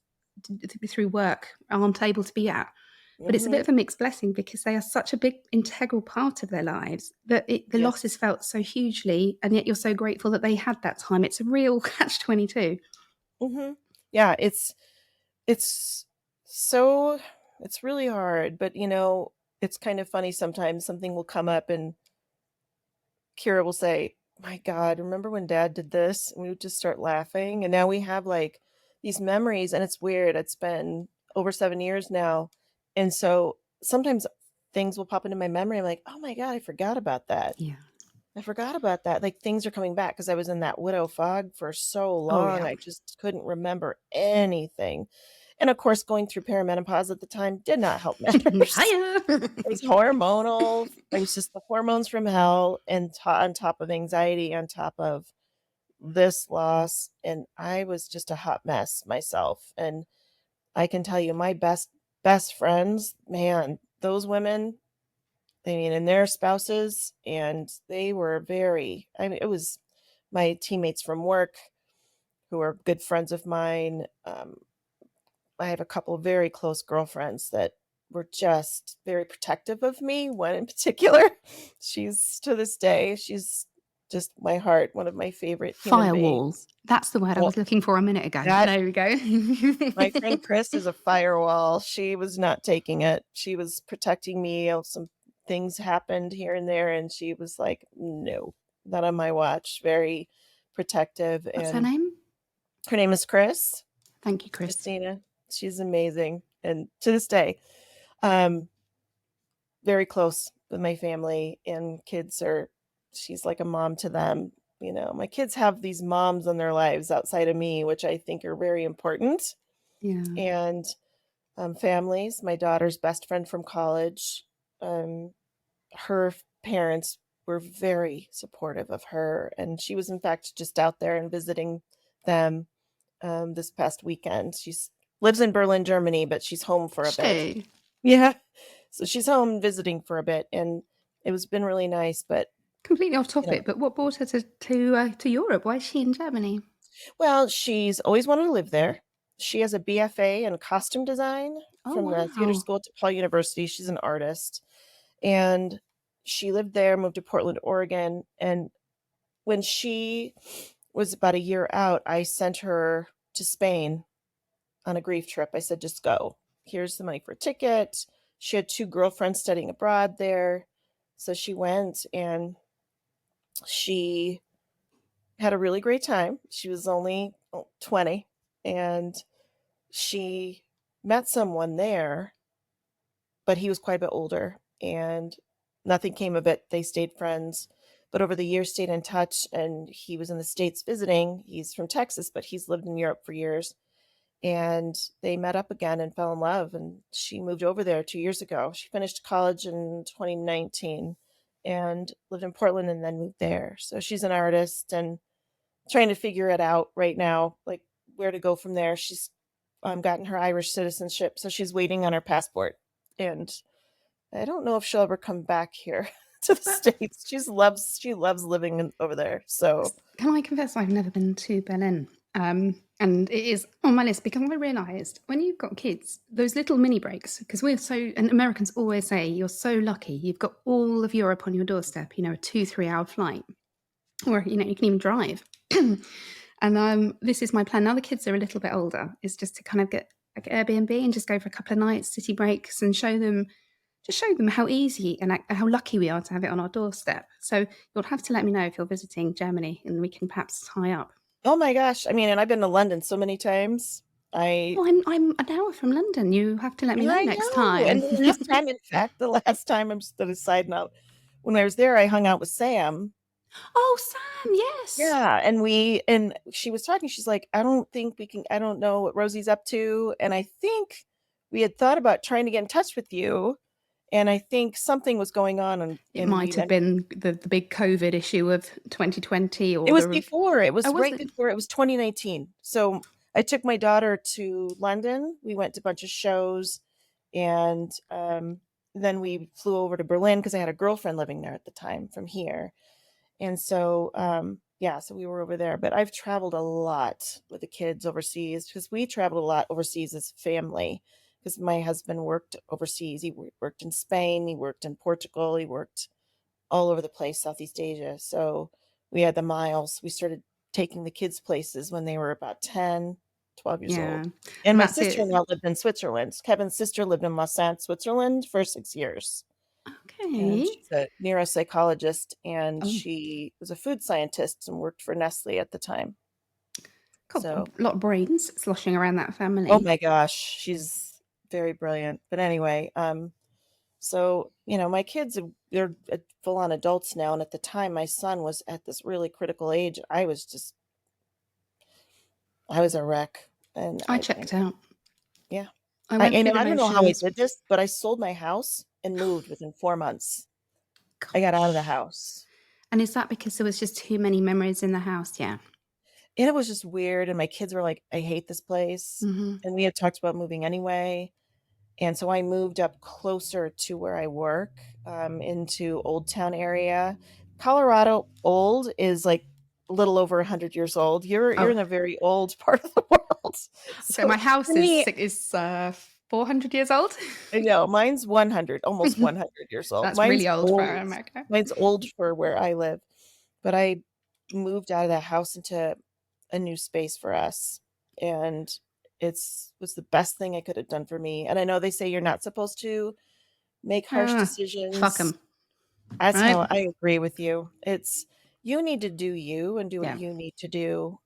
through work aren't able to be at. But it's a bit mhm, of a mixed blessing because they are such a big integral part of their lives that the loss is yes, felt so hugely, and yet you're so grateful that they had that time. It's a real catch-22. mhm. Yeah, it's so it's really hard, but, it's kind of funny sometimes something will come up and Kira will say, "My God, remember when dad did this?" And we would just start laughing. And now we have like these memories, and it's weird. It's been over 7 years now. And so sometimes things will pop into my memory. I'm like, oh my God, I forgot about that. Yeah. I forgot about that. Like things are coming back because I was in that widow fog for so Oh, long. yeah. I just couldn't remember anything. And of course, going through perimenopause at the time did not help matters. Hiya. It was hormonal. It was just the hormones from hell and on top of anxiety, on top of this loss, and I was just a hot mess myself, and I can tell you my best friends, man, those women, I mean, and their spouses, and they were very I mean, it was my teammates from work who are good friends of mine. I have a couple of very close girlfriends that were just very protective of me. One in particular, she's to this day, she's just my heart, one of my favorite human Firewall. beings. That's the word I Well, was looking for a minute ago. that There we go. my friend Chris is a firewall. She was not taking it. She was protecting me. Some things happened here and there, and she was like, "No, not on my watch." Very protective, What's her and name? her name is Chris. Thank you, Chris. Christina. She's amazing, and to this day, um, very close with my family and kids are she's like a mom to them. My kids have these moms in their lives outside of me, which I think are very important. Yeah. And families, my daughter's best friend from college, um, her parents were very supportive of her. And she was, in fact, just out there and visiting them this past weekend. She's lives in Berlin, Germany, but she's home for a bit. She. Yeah. So she's home visiting for a bit, and it was been really nice, but, Completely off you know topic, but what brought her to Europe? Why is she in Germany? well, she's always wanted to live there. She has a BFA in costume design Oh, from the theater wow. school at DePaul University. She's an artist, and she lived there, moved to Portland, Oregon, and when she was about a year out, I sent her to Spain on a grief trip. I said, "Just go. Here's the money for a ticket." She had 2 girlfriends studying abroad there, so she went, and she had a really great time. She was only 20, and she met someone there, but he was quite a bit older, and nothing came of it. They stayed friends, but over the years stayed in touch, and he was in the States visiting. He's from Texas, but he's lived in Europe for years, and they met up again and fell in love, and she moved over there 2 years ago. She finished college in 2019 and lived in Portland and then moved there. So she's an artist and trying to figure it out right now, like where to go from there. She's gotten her Irish citizenship, so she's waiting on her passport. And I don't know if she'll ever come back here to the But States. She loves living over there. So can I confess I've never been to Berlin? And it is on my list because I realised when you've got kids, those little mini breaks, because and Americans always say you're so lucky, you've got all of Europe on your doorstep, a 2-3 hour flight, or, you can even drive. And this is my plan. Now the kids are a little bit older, is just to kind of get like Airbnb and just go for a couple of nights, city breaks, and show them just show them how easy and how lucky we are to have it on our doorstep. So you'll have to let me know if you're visiting Germany, and we can perhaps tie up. Oh my gosh. I mean, and I've been to London so many times. I Oh, I'm an hour from London. You have to let me know I next know. And time. the last time, in fact, the last time, I'm just a side note, when I was there, I hung out with Sam. Oh, Sam, yes. Yeah, and she was talking, she's like, "I don't think we can I don't know what Rosie's up to." And I think we had thought about trying to get in touch with you, and I think something was going on, It and we might have mentioned been the big COVID issue of 2020 it or was the. before, it Oh, was was right it? before, it was 2019. So I took my daughter to London. We went to a bunch of shows, and then we flew over to Berlin because I had a girlfriend living there at the time from here. And so, yeah, so we were over there. But I've traveled a lot with the kids overseas because we traveled a lot overseas as a family. Because my husband worked overseas. He worked in Spain, he worked in Portugal, he worked all over the place, Southeast Asia. So we had the miles. We started taking the kids places when they were about 10, 12 years Yeah, old. And and my that's it. sister-in-law lived in Switzerland. Kevin's sister lived in Lausanne, Switzerland for 6 years. And Okay. she's a neuropsychologist, and Oh, she was a food scientist and worked for Nestle at the time. got So, a lot of brains sloshing around that oh family. my gosh, she's very brilliant. But anyway, so my kids they're full on adults now, and at the time my son was at this really critical age. I was a wreck, and I I checked out. yeah. I went I through know the I don't know how I motions. did this, but I sold my house and moved within 4 months. I got out of the Gosh. house. And is that because there was just too many memories in the house? Yeah. And it was just weird, and my kids were like, "I hate this place." Hmm. And we had talked about moving anyway, and so I moved up closer to where I work, into Old Town area. Colorado old is, like, a little over 100 years old. You're Oh, in a very old part of the world. so So, my house for me, is 400 years old. I know, mine's 100, almost 100 years old. That's really old for Old. America. Mine's old for where I live, but I moved out of that house into a new space for us, and it's was the best thing I could have done for me. And I know they say you're not supposed to make harsh Fuck decisions. them, That's right? how I agree with you. It's you need to do you and do what Yeah. you need to do,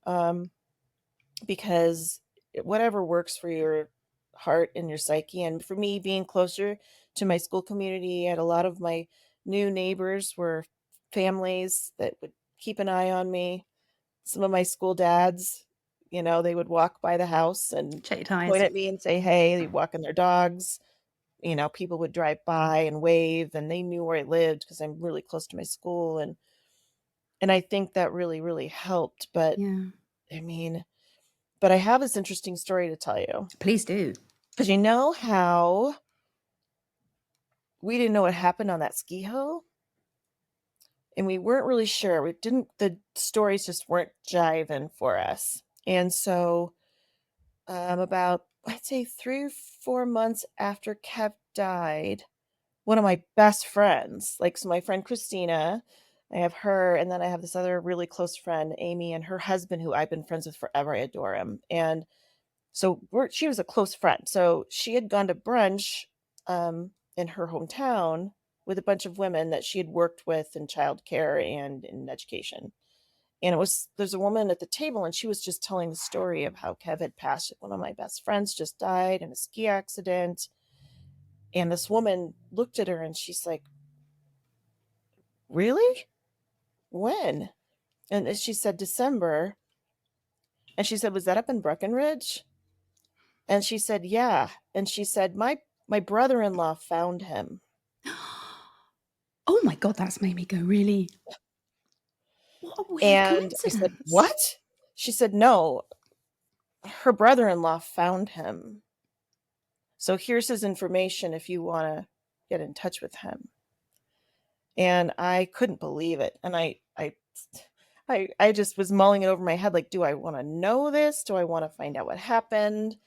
because whatever works for your heart and your psyche. And for me, being closer to my school community, and a lot of my new neighbors were families that would keep an eye on me. Some of my school dads, they would walk by the house and Check your point tires. at me and say, "Hey," they'd walking their dogs. People would drive by and wave, and they knew where I lived because I'm really close to my school, and I think that really, really helped. But Yeah. I mean, but I have this interesting story to tell you. Please do. Because you know how we didn't know what happened on that ski hill? And we weren't really sure. The stories just weren't jiving for us. And so, about, I'd say 3 or 4 months after Kev died, one of my best friends, like, so my friend Christina, I have her, and then I have this other really close friend, Amy, and her husband, who I've been friends with forever. I adore him. And so she was a close friend. So she had gone to brunch, in her hometown with a bunch of women that she had worked with in childcare and in education. And there's a woman at the table, and she was just telling the story of how Kev had passed. One of my best friends just died in a ski accident. And this woman looked at her and she's like, "Really? When?" And she said, "December." And she said, "Was that up in Breckenridge?" And she said, "Yeah." And she said, My brother-in-law found him." Oh my God, that's made me go really. What a weird And I said, coincidence. "What?" She said, "No, her brother-in-law found him. So here's his information if you want to get in touch with him." And I couldn't believe it. And I just was mulling it over my head, like, do I want to know this? Do I want to find out what happened?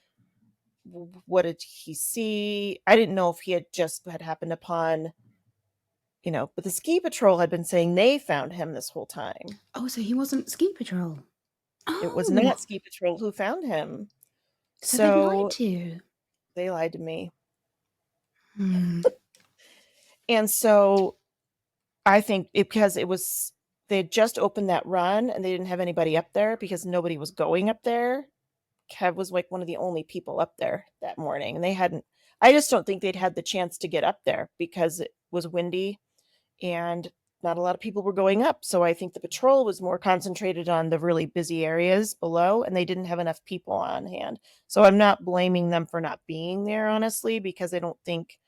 What did he see? I didn't know if he had happened upon, but the ski patrol had been saying they found him this whole time. Oh, so he wasn't ski patrol. It was not Oh, ski patrol who found him. so they've lied So to you. they lied to me. Hmm. And so I think because it was they had just opened that run and they didn't have anybody up there because nobody was going up there. Kev was like one of the only people up there that morning, and they hadn't. I just don't think they'd had the chance to get up there because it was windy and not a lot of people were going up. So I think the patrol was more concentrated on the really busy areas below, and they didn't have enough people on hand. So I'm not blaming them for not being there, honestly, because I don't think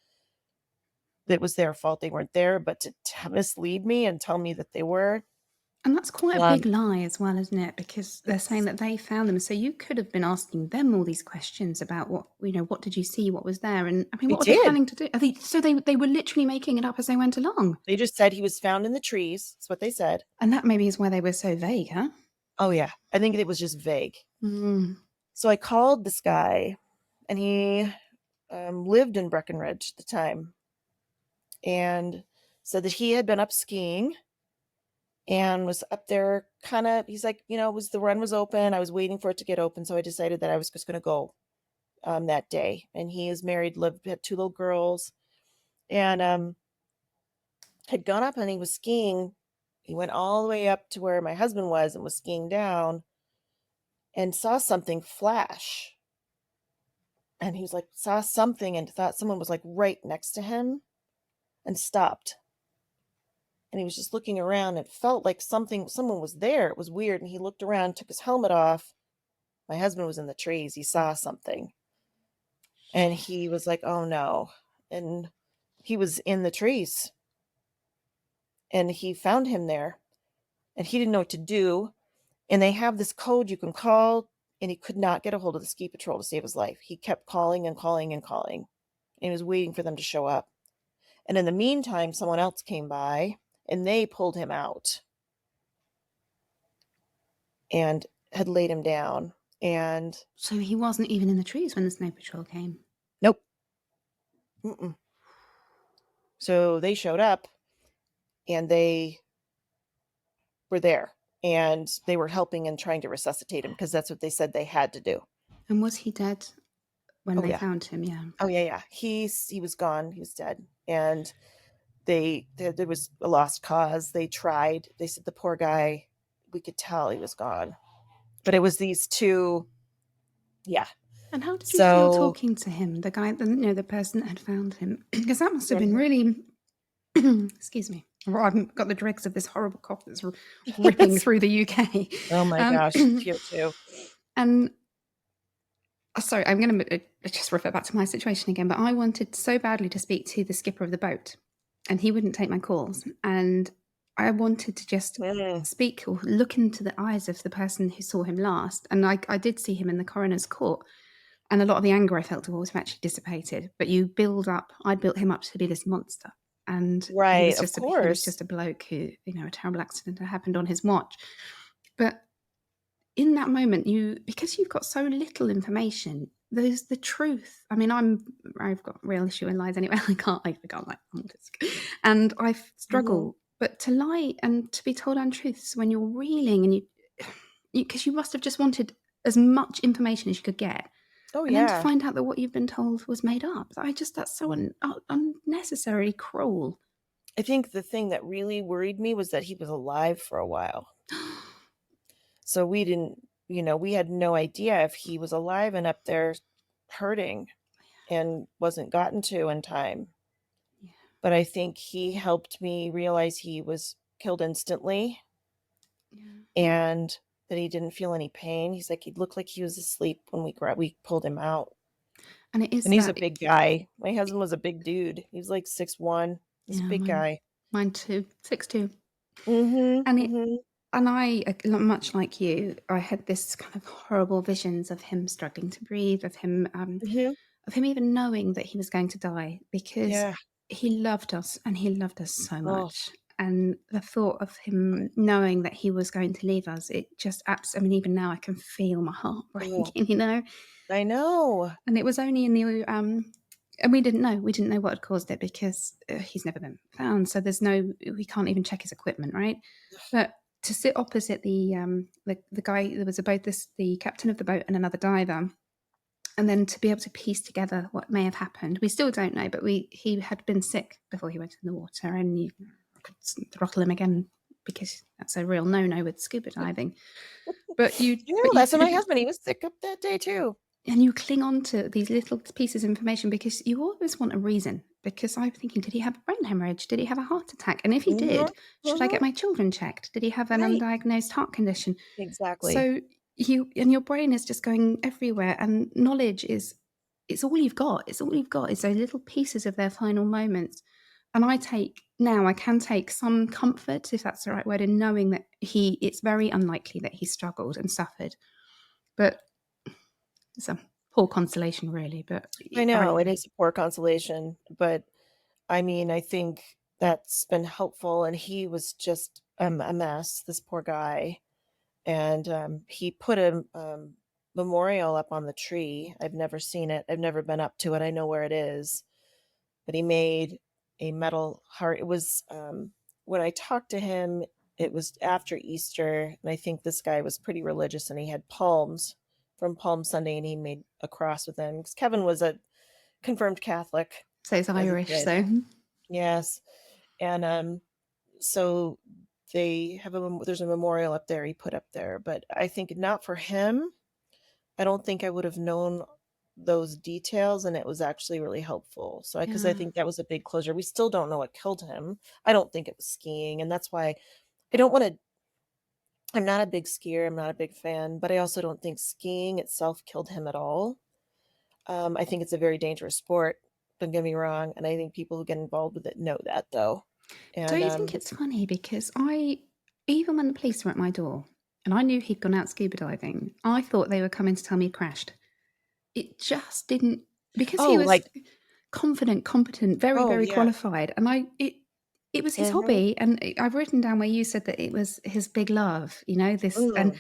it was their fault they weren't there. But to mislead me and tell me that they were, And that's quite a um, big lie as well, isn't it? Because they're saying it's that they found them. So you could have been asking them all these questions about what did you see, what was there? And I mean, they what were they did. planning to do? So they were literally making it up as they went along. They just said he was found in the trees. That's what they said. And that maybe is why they were so vague, huh? Oh yeah, I think it was just vague. Mm. So I called this guy, and he lived in Breckenridge at the time, and said that he had been up skiing and was up there kind of. He's like, was the run was open. I was waiting for it to get open, so I decided that I was just going to go that day. And he is married, lived, had two little girls, and had gone up and he was skiing. He went all the way up to where my husband was and was skiing down and saw something flash. And he was like, saw something and thought someone was like right next to him and stopped. And he was just looking around and it felt like someone was there. It was weird. And he looked around, took his helmet off. My husband was in the trees. He saw something. And he was like, oh no. And he was in the trees. And he found him there. And he didn't know what to do. And they have this code you can call, and he could not get a hold of the ski patrol to save his life. He kept calling and calling and calling. And he was waiting for them to show up. And in the meantime, someone else came by and they pulled him out and had laid him down. And So he wasn't even in the trees when the snow patrol came. nope. Mm-mm. So they showed up and they were there and they were helping and trying to resuscitate him because that's what they said they had to do. And was he dead when Oh they yeah. found him? Yeah. Oh yeah. He was gone. He was dead. And there was a lost cause. They tried. They said the poor guy, we could tell he was gone. But it was these two. Yeah. And how did you feel So talking to him, the guy, the person that had found him? Because that must have been really, excuse me, I've got the dregs of this horrible cough that's ripping through the UK. Oh my gosh, here too. And sorry, I'm going to just refer back to my situation again, but I wanted so badly to speak to the skipper of the boat, and he wouldn't take my calls. And I wanted to just speak or look into the eyes of the person who saw him last. And I did see him in the coroner's court. And a lot of the anger I felt towards him actually dissipated. But I built him up to be this monster. And he Right, was of just he was course. just a bloke who, a terrible accident had happened on his watch. But in that moment, because you've got so little information, there's the truth. I mean, I've got a real issue in lies anyway. I can't lie on this. And I struggle. But to lie and to be told untruths when you're reeling and because you must have just wanted as much information as you could get. Oh And then to yeah. find out that what you've been told was made up. That's so unnecessarily cruel. I think the thing that really worried me was that he was alive for a while. So we didn't, we had no idea if he was alive and up there hurting and wasn't gotten to in time. Yeah. But I think he helped me realize he was killed instantly. Yeah. And that he didn't feel any pain. He's like, he looked like he was asleep when we pulled him out. And it is And he's that. a big guy. My husband was a big dude. He was like 6'1". He's a big guy. Mine too, 6'2". Mm-hmm. And Mm-hmm. and I, much like you, I had this kind of horrible visions of him struggling to breathe, Mm-hmm. of him even knowing that he was going to die because Yeah. he loved us and he loved us so Oh, much. And the thought of him knowing that he was going to leave us, it just even now I can feel my heart breaking, I know. And it was only in the and we didn't know what had caused it because he's never been found. So we can't even check his equipment, right? But to sit opposite the guy, there was a boat, the captain of the boat and another diver, and then to be able to piece together what may have happened, we still don't know. But he had been sick before he went in the water, and you could throttle him again because that's a real no-no with scuba diving. But you You know, but you that's my couldn't, husband. He was sick up that day too. and you cling on to these little pieces of information because you always want a reason. Because I'm thinking, did he have a brain hemorrhage? Did he have a heart attack? And if he Mhm, did, should I mhm. get my children checked? Did he have an Right. undiagnosed heart condition? Exactly. So your brain is just going everywhere, and knowledge is it's all you've got. It's all you've got is those little pieces of their final moments. And I can take some comfort, if that's the right word, in knowing that it's very unlikely that he struggled and suffered. But it's a poor consolation, really. But I I know, it is a poor consolation, but, I mean, I think that's been helpful, and he was just, a mess, this poor guy, and, he put a, memorial up on the tree. I've never seen it, I've never been up to it, I know where it is, but he made a metal heart. It was, when I talked to him, it was after Easter, and I think this guy was pretty religious, and he had palms from Palm Sunday, and he made a cross with them. Because Kevin was a confirmed Catholic so it's as a Irish. kid. So Yes, and, so they have there's a memorial up there he put up there, but I think not for him, I don't think I would have known those details, and it was actually really helpful. So, because I yeah, think that was a big closure. We still don't know what killed him. I don't think it was skiing, and that's why I don't wanna I'm not a big skier, I'm not a big fan, but I also don't think skiing itself killed him at all. I think it's a very dangerous sport, don't get me wrong, and I think people who get involved with it know that, though. don't And, you think it's funny because even when the police were at my door and I knew he'd gone out scuba diving, I thought they were coming to tell me he crashed. It just didn't, because he oh, was like confident, competent, very, oh, very yeah. qualified, and it was his Mhm. hobby, and I've written down where you said that it was his big love, this, and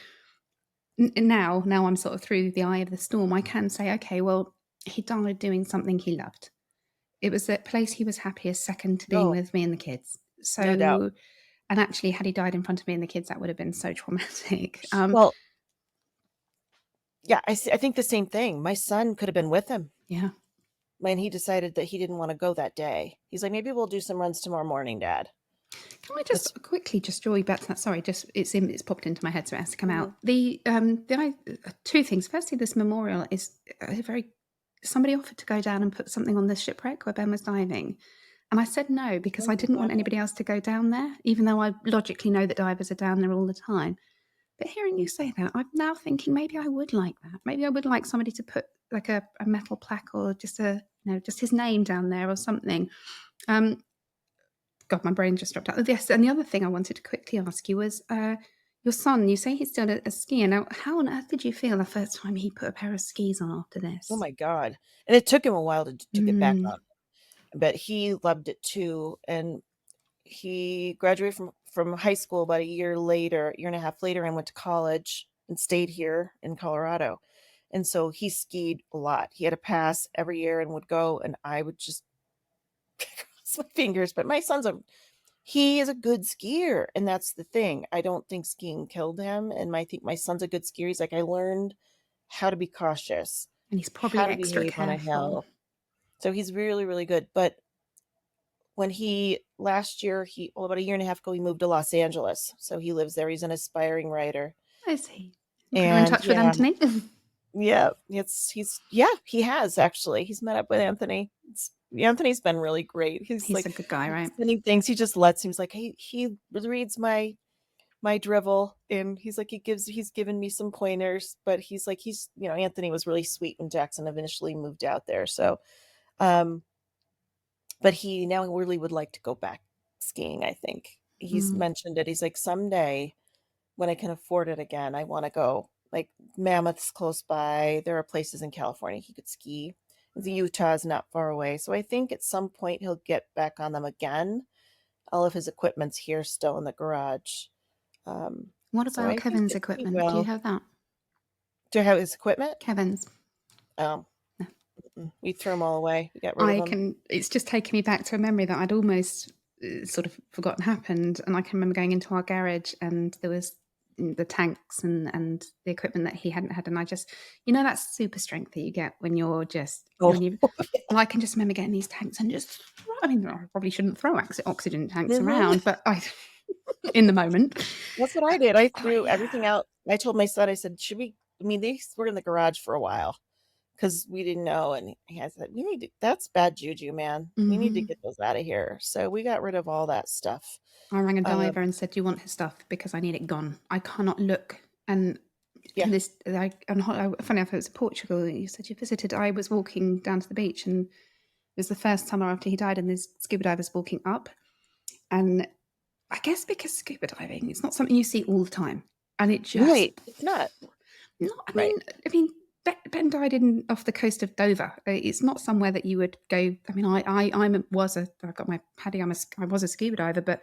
Mm. now I'm sort of through the eye of the storm. I can say, okay, well, he died doing something he loved. It was the place he was happiest second to being Oh, with me and the kids. no doubt. So, and actually, had he died in front of me and the kids, that would have been so traumatic. Well, yeah, I think the same thing. My son could have been with him Yeah. when he decided that he didn't wanna go that day. He's like, "Maybe we'll do some runs tomorrow morning, dad." Can I just It's quickly just draw you back to that? Sorry, just it's popped into my head, so it has to come Mhm. out. Two things. Firstly, this memorial is very. Somebody offered to go down and put something on the shipwreck where Ben was diving, and I said no because Oh I my didn't want god. anybody else to go down there, even though I logically know that divers are down there all the time. But hearing you say that, I'm now thinking maybe I would like that. Maybe I would like somebody to put like a metal plaque or just just his name down there or something. Um, God, my brain just dropped out. Yes, and the other thing I wanted to quickly ask you was your son. You say he's still a skier. Now, how on earth did you feel the first time he put a pair of skis on after Oh this? my god. And it took him a while to get back Mm, on, but he loved it too, and he graduated from high school about a year later, year and a half later, and went to college and stayed here in Colorado. And so he skied a lot. He had a pass every year and would go, and I would just cross my fingers. But my son's a he is a good skier, and that's the thing. I don't think skiing killed him, and I think my son's a good skier. He's like, I learned how to be cautious, and he's how probably to extra behave on a careful. hill. So he's really, really good. But when he last year, well, about a year and a half ago, he moved to Los Angeles. So he lives there. He's an aspiring writer. Is he? Put her in And touch with yeah, Anthony. yeah, yeah, he has actually. He's met up with Anthony. Anthony's been really great. He's He's like a good guy, right? sending things. He just lets him. He's like, hey, he reads my drivel, and he's given me some pointers, but Anthony was really sweet when Jackson initially moved out there. So um but he now really would like to go back skiing, I think. He's Mm. mentioned it. He's like, someday when I can afford it again, I want to go. Like Mammoth's close by. There are places in California he could ski. The Utah is not far away. So I think at some point he'll get back on them again. All of his equipment's here still in the garage. What So about I think Kevin's that he equipment? Do you will. have that? Do I have his equipment? Kevin's. Oh, No. we threw them all away. We got rid of I them. can. It's just taken me back to a memory that I'd almost sort of forgotten happened, and I can remember going into our garage, and there was the tanks and the equipment that he hadn't had, and I just that super strength that you get when you're just Oh, when you and I can just remember getting these tanks and just I mean, I probably shouldn't throw oxygen tanks mhm. around, but I in the moment. That's what I did. I Oh, threw everything yeah. out. I told my son, I said, "Should we?" I mean, they were in the garage for a while because we didn't know, and I said, "We need to. That's bad juju, man. We need to Mhm. get those out of here." So we got rid of all that stuff. I rang a Um, diver and said, "Do you want his stuff? Because I need it gone. I cannot look." And yeah. this, like, and funny enough, it was Portugal. You said you visited. I was walking down to the beach, and it was the first summer after he died, and there's scuba divers walking up. And I guess because scuba diving, it's not something you see all the time, and it just Right. It's not. no. Right. I mean, Ben died in off the coast of Dover. It's not somewhere that you would go. I mean, I got my paddy. I was a scuba diver, but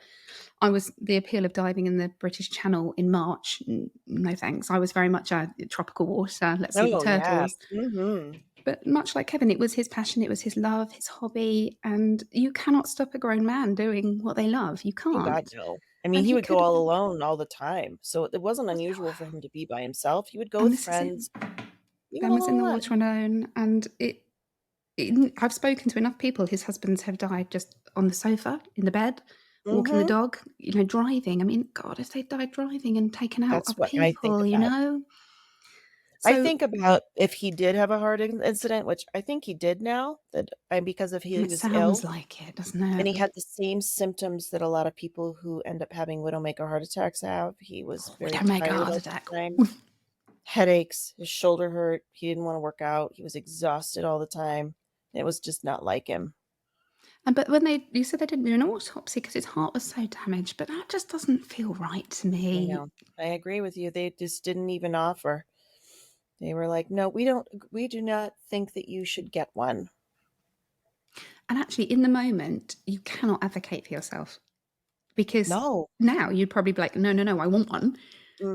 I was the appeal of diving in the British Channel in March. No thanks. I was very much a tropical water. Let's see the Oh, yeah. turtles. Mhm. But much like Kevin, it was his passion, it was his love, his hobby, and you cannot stop a grown man doing what they love. You Oh god, can't. no. I mean, And he he would go could. all alone all the time, so it wasn't unusual for him to be by himself. He would go And with this is it. friends. He went Ben was in all the alone. water alone, and I've spoken to enough people. His husbands have died just on the sofa, in the bed, walking the Mhm. dog, driving. I mean, God, if they died driving and taken out That's other what I think people, about. I So think about if he did have a heart incident, which I think he did now, that because of he it was sounds ill, like it, doesn't and it? he had the same symptoms that a lot of people who end up having widowmaker heart attacks have. He was We very don't make a tired heart all the attack. time, headaches, his shoulder hurt, he didn't wanna work out, he was exhausted all the time. It was just not like him. And but you said they didn't do an autopsy because his heart was so damaged, but that just doesn't feel right to I me. know. I agree with you, they just didn't even offer. They were like, "No, we do not think that you should get one." And actually, in the moment, you cannot advocate for yourself because No. now you'd probably be like, "No, no, no, I want one."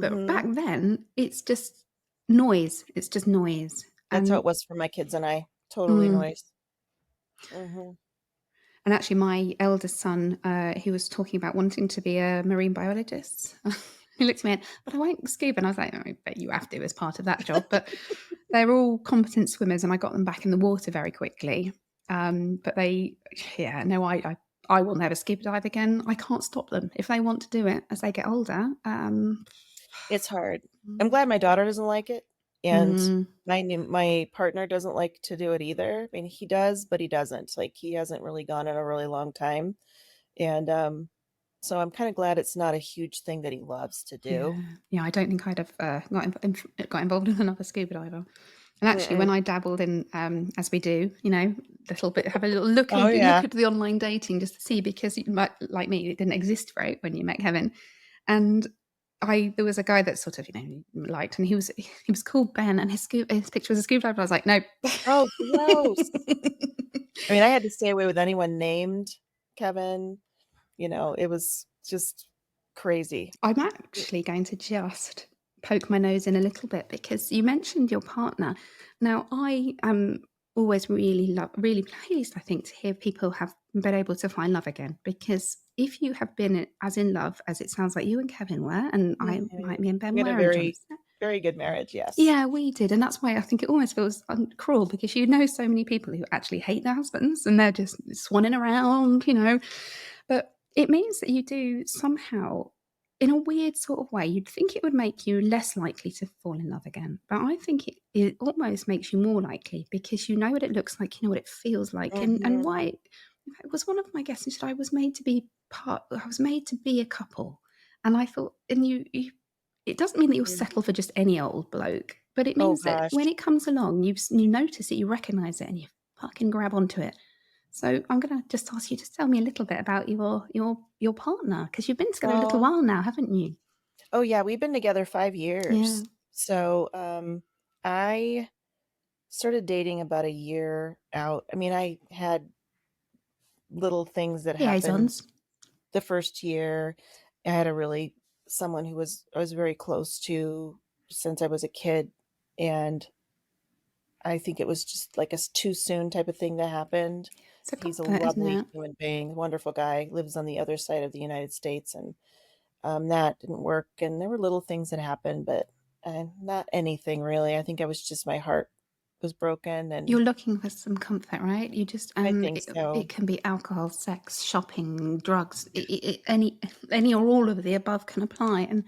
But back Mhm. then, it's just noise. It's just noise. That's how And it was for my kids and I. Totally mm, noise. Mhm. and actually, my eldest son, he was talking about wanting to be a marine biologist. He looked at me and, "But I won't scuba." And I was like, "I bet you have to as part of that job." But they're all competent swimmers, and I got them back in the water very quickly. But yeah, no, I will never scuba dive again. I can't stop them if they want to do it as they get older. It's hard. I'm Mm, glad my daughter doesn't like it, and mm, my partner doesn't like to do it either. I mean, he does, but he doesn't. Like, he hasn't really gone in a really long time, and, so I'm kinda glad it's not a huge thing that he loves to do. yeah, yeah. I don't think I'd have got involved with another scuba diver. And actually, when Mm-mm. I dabbled in, as we do, little bit, have a little look Oh, look yeah. at the online dating just to see because you might, like me, it didn't exist right when you met Kevin. And there was a guy that sort of, liked, and he was called Ben, and his picture was a scuba diver. I was like, "Nope." Oh, gross. I mean, I had to stay away with anyone named Kevin, it was just crazy. I'm actually going to just poke my nose in a little bit because you mentioned your partner. Now, I am always really pleased, I think, to hear people have been able to find love again. Because if you have been as in love as it sounds like you and Kevin were, and Mhm. me and Ben We had a were, and John, very, very good marriage, yes. yeah, we did, and that's why I think it almost feels cruel because so many people who actually hate their husbands and they're just swanning around. But it means that you do somehow, in a weird sort of way, you'd think it would make you less likely to fall in love again. But I think it almost makes you more likely because you know what it looks like, you know what it feels like, and Mhm. why. It was one of my guests who said I was made to be I was made to be a couple, and I thought, and you it doesn't mean that you'll Mhm. settle for just any old bloke, but it Oh means that gosh. when it comes along, you notice it, you recognise it, and you fucking grab onto it. So I'm gonna just ask you to tell me a little bit about your partner because you've been together a little Oh. while now, haven't you? Oh, yeah, we've been together 5 Yeah. years. So, I started dating about a year out. I mean, I had little things that happened Liaisons. the first year. I had a really someone who I was very close to since I was a kid, and I think it was just like a too soon type of thing that happened. It's a He's a comfort, isn't lovely it? human being, wonderful guy, lives on the other side of the United States, and That didn't work, and there were little things that happened, but, not anything really. I think I was just my heart was broken, and You're looking for some comfort, right? You just I and think it so. can be alcohol, sex, shopping, drugs, any or all of the above can apply, and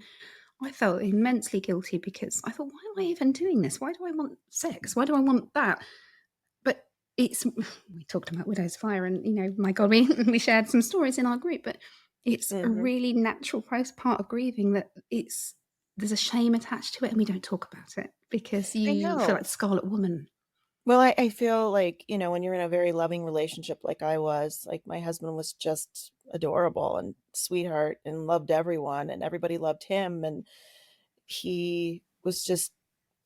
I felt immensely guilty because I thought, "Why am I even doing this? Why do I want sex? Why do I want that?" But it's we talked about widow's fire and, my God, we we shared some stories in our group, but it's a Mhm. really natural part of grieving that there's a shame attached to it and we don't talk about it because I you feel like know. the Scarlet Woman. Well, I feel like, when you're in a very loving relationship like I was, like, my husband was just adorable and sweetheart and loved everyone, and everybody loved him, and he was just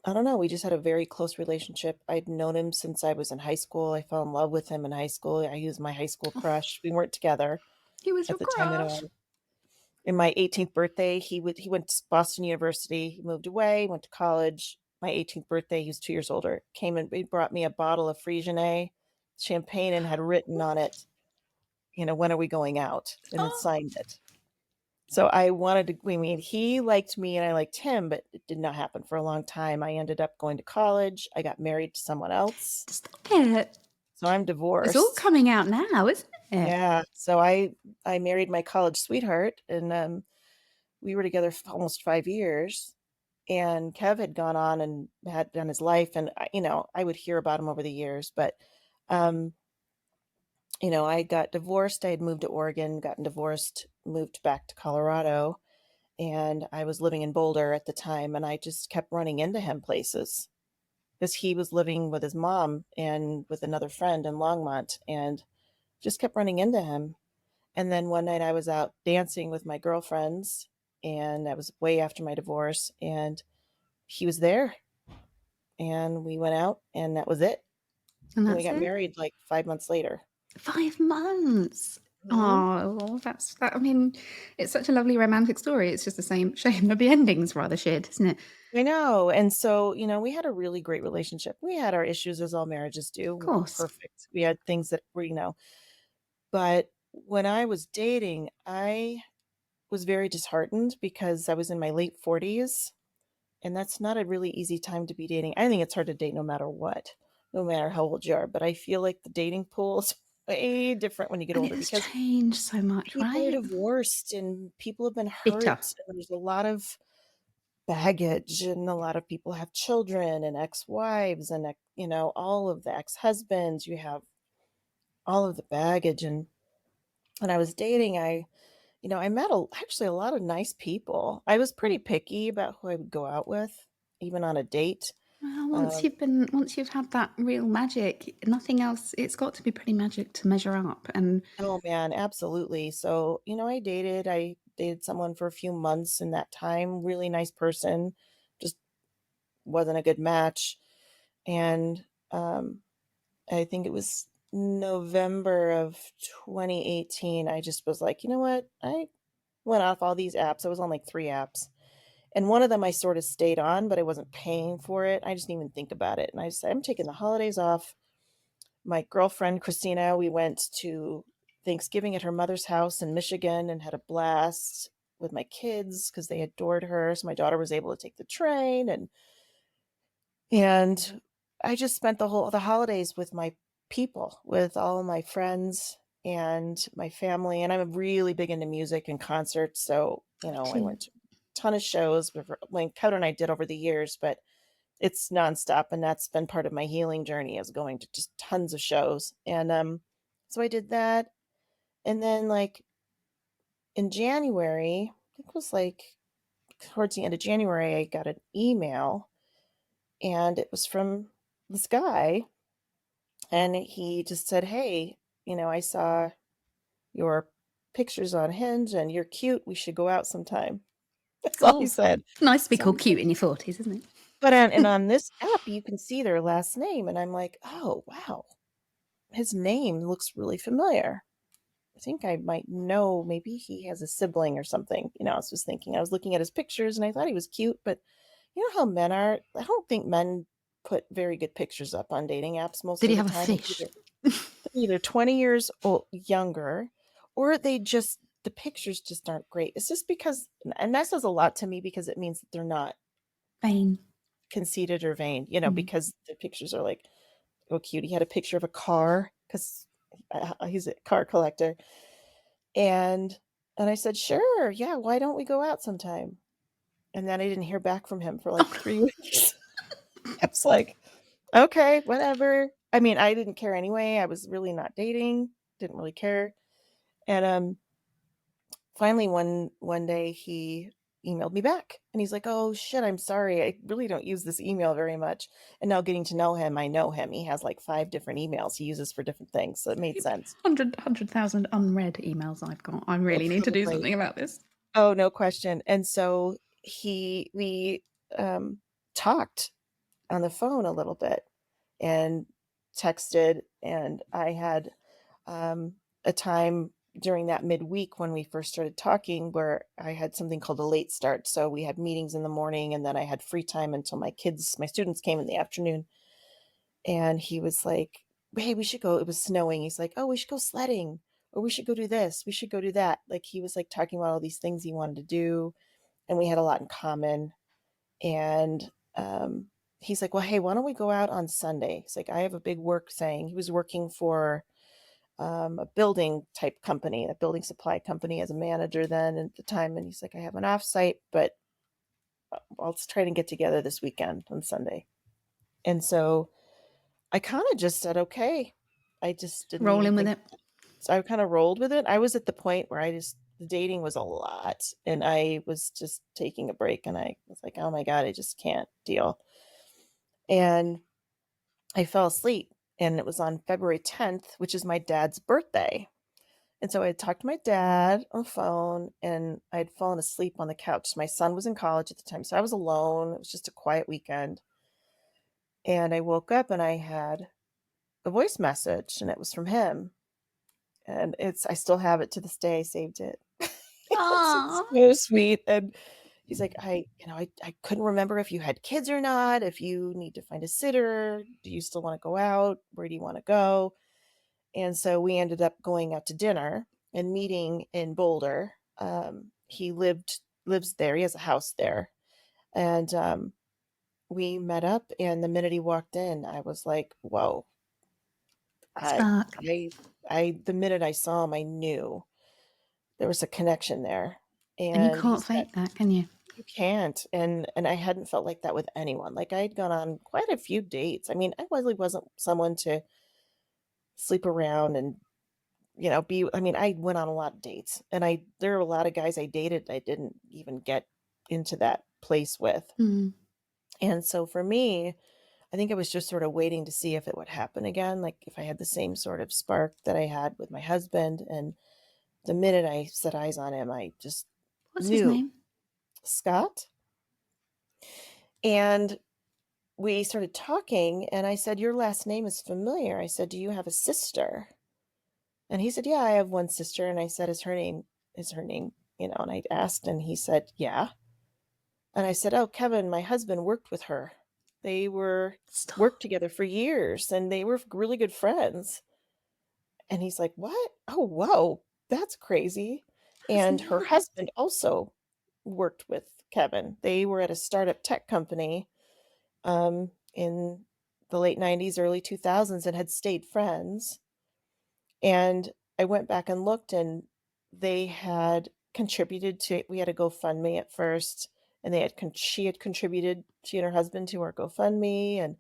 I don't know, we just had a very close relationship. I'd known him since I was in high school. I fell in love with him in high school. He was my high school crush. We weren't together He was at your the time that crush. in my 18th birthday, he went to Boston University, he moved away, went to college. My 18th birthday, he was 2 years older, came and he brought me a bottle of Frisian champagne and had written on it, "When are we going out?" and had Oh, signed it. So I wanted to I mean, he liked me and I liked him, but it did not happen for a long time. I ended up going to college, I got married to someone else, stop it. so I'm It's all divorced. coming out now, isn't it? Yeah, so I married my college sweetheart, and, we were together f almost 5 years, and Kev had gone on and had done his life, and I would hear about him over the years, but, um, I got divorced. I had moved to Oregon, gotten divorced, moved back to Colorado, and I was living in Boulder at the time, and I just kept running into him places because he was living with his mom and with another friend in Longmont, and just kept running into him. And then one night I was out dancing with my girlfriends, and that was way after my divorce, and he was there, and we went out, and that was it. And And we that's got it. married like 5 months later. 5 months. Mhm. Oh, that's that I mean, it's such a lovely romantic story. It's just a same shame that the ending's rather shit, isn't it? I know, and so, we had a really great relationship. We had our issues as all marriages do, Of we weren't course. perfect. We had things that were, but when I was dating, I was very disheartened because I was in my late 40s, and that's not a really easy time to be dating. I think it's hard to date no matter what, no matter how old you are, but I feel like the dating pool is way different when you get And it older has because changed so much, people are right? divorced and people have been Bitter. hurt, and there's a lot of baggage, and a lot of people have children and ex-wives and, all of the ex-husbands. You have all of the baggage, and when I was dating, I met actually a lot of nice people. I was pretty picky about who I would go out with, even on a date. Well, Um, once you've had that real magic, nothing else it's got to be pretty magic to measure up, and oh man, absolutely. So, I dated someone for a few months in that time, really nice person, just wasn't a good match. And I think it was November of 2018, I just was like, "You know what? I went off all these apps." I was on like 3 apps, and one of them I sort of stayed on, but I wasn't paying for it. I just didn't even think about it, and I said, "I'm taking the holidays off." My girlfriend, Christina, we went to Thanksgiving at her mother's house in Michigan and had a blast with my kids because they adored her, so my daughter was able to take the train, and I just spent the holidays with my people, with all of my friends and my family, and I'm really big into music and concerts, so, I actually went to a ton of shows with like Kevin and I did over the years, but it's nonstop, and that's been part of my healing journey is going to just tons of shows, and, so I did that, and then, like, in January, I think it was, like, towards the end of January, I got an email, and it was from this guy. And he just said, "Hey, I saw your pictures on Hinge and you're cute. We should go out sometime." That's all he oh, said. nice to be So I'm called cute like, in your 40s, isn't on this app, you can see their last name. And I'm like, "Oh, wow. His name looks really familiar. I think I might know. Maybe he has a sibling or something." I was just thinking, I was looking at his pictures and I thought he was cute, but you know how men are? I don't think men put very good pictures up on dating apps most Did of he the have a time. fish? They're either 20 years younger, or they just the pictures just aren't great. It's just because, and that says a lot to me because it means that they're not Vain. conceited or vain, Mm. because the pictures are like, oh, cute. He had a picture of a car because he's a car collector. And I said, "Sure, yeah, why don't we go out sometime?" And then I didn't hear back from him for like 3 weeks. I was like, "Okay, whatever." I mean, I didn't care anyway. I was really not dating, didn't really care. And finally one day he emailed me back and he's like, "Oh shit, I'm sorry. I really don't use this email very much." And now getting to know him, I know him. He has like 5 different emails he uses for different things. So it made sense. 100,000 unread emails I've got. I Oh, really need to do probably. something about this. Oh, no question. And so we talked on the phone a little bit and texted, and I had a time during that midweek when we first started talking where I had something called a late start. So we had meetings in the morning and then I had free time until my students came in the afternoon. And he was like, "Hey, we should go." It was snowing. He's like, "Oh, we should go sledding, or we should go do this. We should go do that." Like he was like talking about all these things he wanted to do, and we had a lot in common. And he's like, "Well, hey, why don't we go out on Sunday?" He's like, "I have a big work thing." He was working for a building type company, a building supply company as a manager then at the time. And he's like, "I have an offsite, but let's try to get together this weekend on Sunday." And so I kind of just said, okay. I just didn't even Rolling with think. it. So I kind of rolled with it. I was at the point where the dating was a lot and I was just taking a break and I was like, oh my God, I just can't deal. And I fell asleep and it was on February 10th, which is my dad's birthday. And so I had talked to my dad on the phone and I had fallen asleep on the couch. My son was in college at the time. So I was alone. It was just a quiet weekend. And I woke up and I had a voice message and it was from him. And I still have it to this day. I saved it. It's Ah. so sweet. And he's like, I couldn't remember if you had kids or not, if you need to find a sitter. Do you still want to go out? Where do you want to go? And so we ended up going out to dinner and meeting in Boulder. He lives there. He has a house there. And we met up and the minute he walked in, I was like, whoa. I Spark. the minute I saw him, I knew there was a connection there. And you And can't he's got fake that, can you? you can't. And I hadn't felt like that with anyone. Like I had gone on quite a few dates. I mean, I really wasn't someone to sleep around and be I mean, I went on a lot of dates and there are a lot of guys I dated I didn't even get into that place with. Mm. And so for me, I think I was just sort of waiting to see if it would happen again, like if I had the same sort of spark that I had with my husband. And the minute I set eyes on him, I just What's his knew. name? Scott. And we started talking, and I said, "Your last name is familiar." I said, "Do you have a sister?" And he said, "Yeah, I have one sister." And I said, "Is her name?" And I asked, and he said, "Yeah." And I said, "Oh, Kevin, my husband worked with her. They worked Stop. together for years, and they were really good friends." And he's like, "What? Oh, whoa, that's crazy." That's And her nuts. husband also worked with Kevin. They were at a startup tech company in the late 90s, early 2000s, and had stayed friends. And I went back and looked, and they had contributed to, we had a GoFundMe at first, and she had contributed, she and her husband, to our GoFundMe. And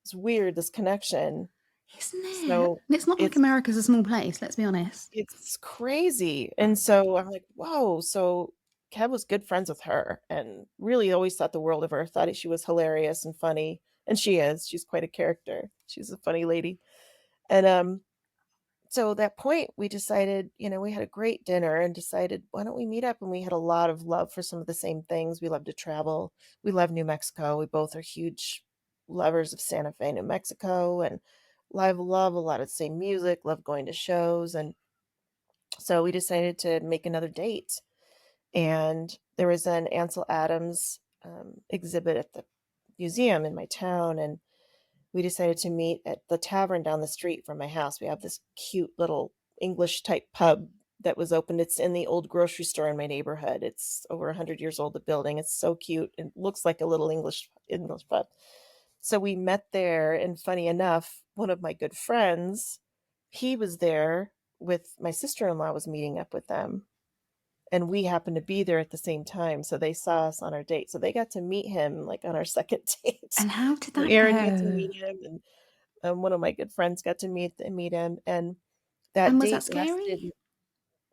it's weird, this connection. Isn't it? So And it's not like it's America's a small place, let's be honest. it's crazy. And so I'm like, whoa. So Kev was good friends with her and really always thought the world of her, thought she was hilarious and funny. And she is. She's quite a character. She's a funny lady. And so at that point we decided, we had a great dinner and decided, why don't we meet up? And we had a lot of love for some of the same things. We love to travel. We love New Mexico. We both are huge lovers of Santa Fe, New Mexico, and love a lot of the same music, love going to shows. And so we decided to make another date. And there was an Ansel Adams exhibit at the museum in my town. And we decided to meet at the tavern down the street from my house. We have this cute little English type pub that was opened. It's in the old grocery store in my neighborhood. It's over 100 years old, the building. It's so cute. It looks like a little English pub. So we met there, and funny enough, one of my good friends, he was there with my sister-in-law was meeting up with them, and we happened to be there at the same time, so they saw us on our date. So they got to meet him, like, on our second date. And how did And that Aaron got to go? meet him, and, one of my good friends got to meet him, and that And was that date lasted. scary?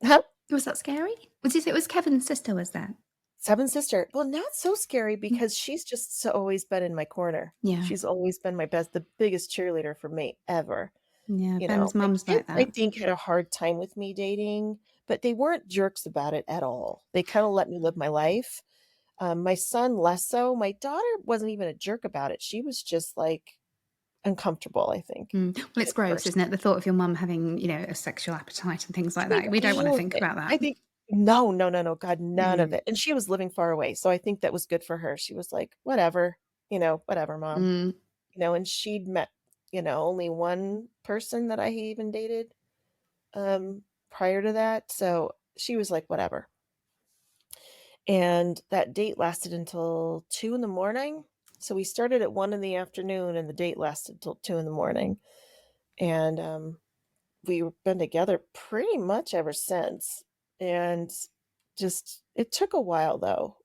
Huh? Was that scary? Was it was Kevin's sister, was that? Seven sister. Well, not so scary Mm, because she's just always been in my corner. yeah. She's always been the biggest cheerleader for me ever. Yeah, You know, Ben's my mum's kids, like I that. think, had a hard time with me dating, but they weren't jerks about it at all. They kind of let me live my life. My son, less so. My daughter wasn't even a jerk about it. She was just like uncomfortable, I think, Well, it's at gross, isn't first. it? The thought of your mum having, a sexual appetite and things I like think that. We don't wanna all of think it. about that. I think no, no, no, no, God, none of Mm. it. And she was living far away, so I think that was good for her. She was like, "Whatever, whatever, mom." Mm. And she'd met, only one person that I even dated, prior to that, so she was like, "Whatever." And that date lasted until 2 in the morning. So we started at 1 in the afternoon, and the date lasted till 2 in the morning. And, we've been together pretty much ever since, and just it took a while, though.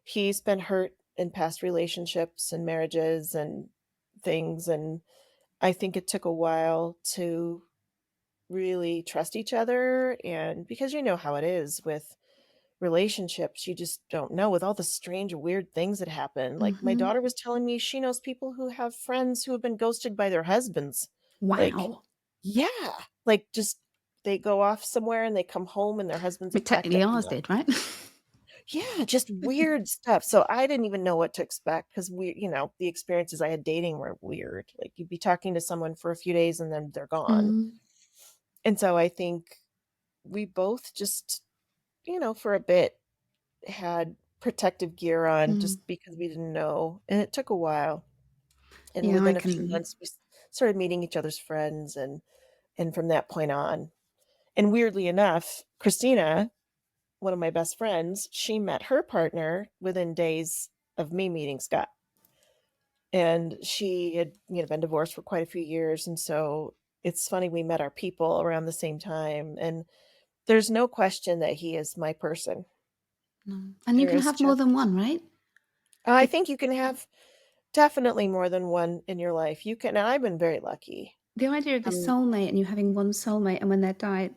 He's been hurt in past relationships and marriages and things, and I think it took a while to really trust each other, and because you know how it is with relationships, you just don't know with all the strange, weird things that happen. Like, my Mhm. daughter was telling me she knows people who have friends who have been ghosted by their husbands. Like, Wow. yeah, like, just they go off somewhere and they come home and their husbands But have packed technically up and ours left. did, right? Yeah, just weird stuff. So I didn't even know what to expect because the experiences I had dating were weird. Like, you'd be talking to someone for a few days and then they're gone. Mm. And so I think we both just, for a bit had protective gear on Mm. just because we didn't know. And it took a while. And Yeah, I within a few can months, we started meeting each other's friends, and from that point on. And weirdly enough, Christina, one of my best friends, she met her partner within days of me meeting Scott. And she had, been divorced for quite a few years. And so it's funny we met our people around the same time. And there's no question that he is my person. no. And you There can is have more just than one, right? I Be think you can have definitely more than one in your life. You can, and I've been very lucky. the idea of this Um, soulmate and you having one soulmate and when they die,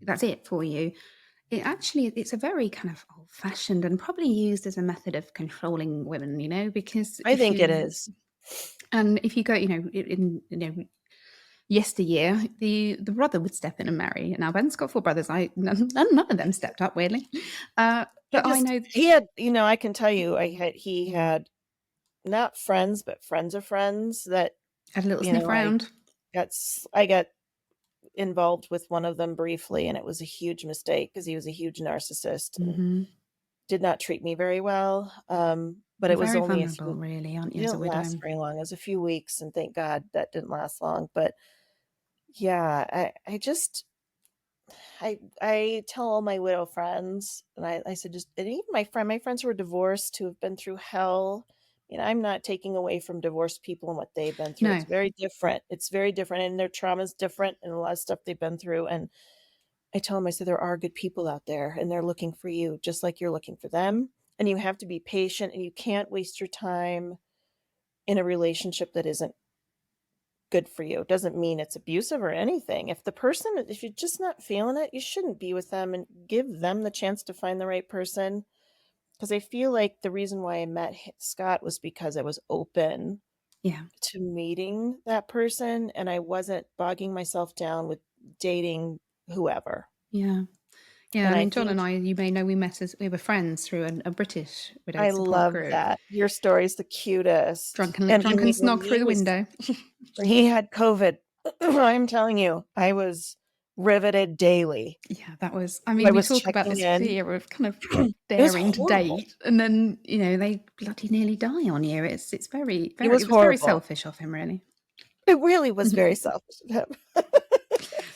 that's it for you. It's a very kind of old-fashioned and probably used as a method of controlling women, because I think it is. if you go, yesteryear, the brother would step in and marry. Now Ben's got 4 brothers. None of them stepped up weirdly. He But I just know he had, I can tell you, he had not friends, but friends of friends that, had a little sniff I around. I got involved with one of them briefly, and it was a huge mistake because he was a huge narcissist and Mhm. did not treat me very well. But it was Very only a vulnerable, few. really, aren't It you, as a didn't last widow? very long. It was a few weeks, and thank God that didn't last long. But yeah, I tell all my widow friends, and I said, just, and even my friends who are divorced who have been through hell. I'm not taking away from divorced people and what they've been through. It's No. very different. It's very different, and their trauma is different, and a lot of stuff they've been through. And I tell them, I said, there are good people out there, and they're looking for you, just like you're looking for them. And you have to be patient, and you can't waste your time in a relationship that isn't good for you. It doesn't mean it's abusive or anything. If you're just not feeling it, you shouldn't be with them, and give them the chance to find the right person. Because I feel like the reason why I met Scott was because I was open Yeah. to meeting that person and I wasn't bogging myself down with dating whoever. Yeah. Yeah, I And I mean, John think and I, you may know, we were friends through a British I widowed support love group. that. Your story's the cutest. Drunken And I drunken mean, snog through the window. when he had COVID, I'm telling you, I was riveted daily. Yeah, that was I we was talk about checking this in. fear of kind of It was daring to horrible. date, and then, they bloody nearly die on you. It's very, It very was it was very horrible. selfish of him, really. It really was very selfish of him.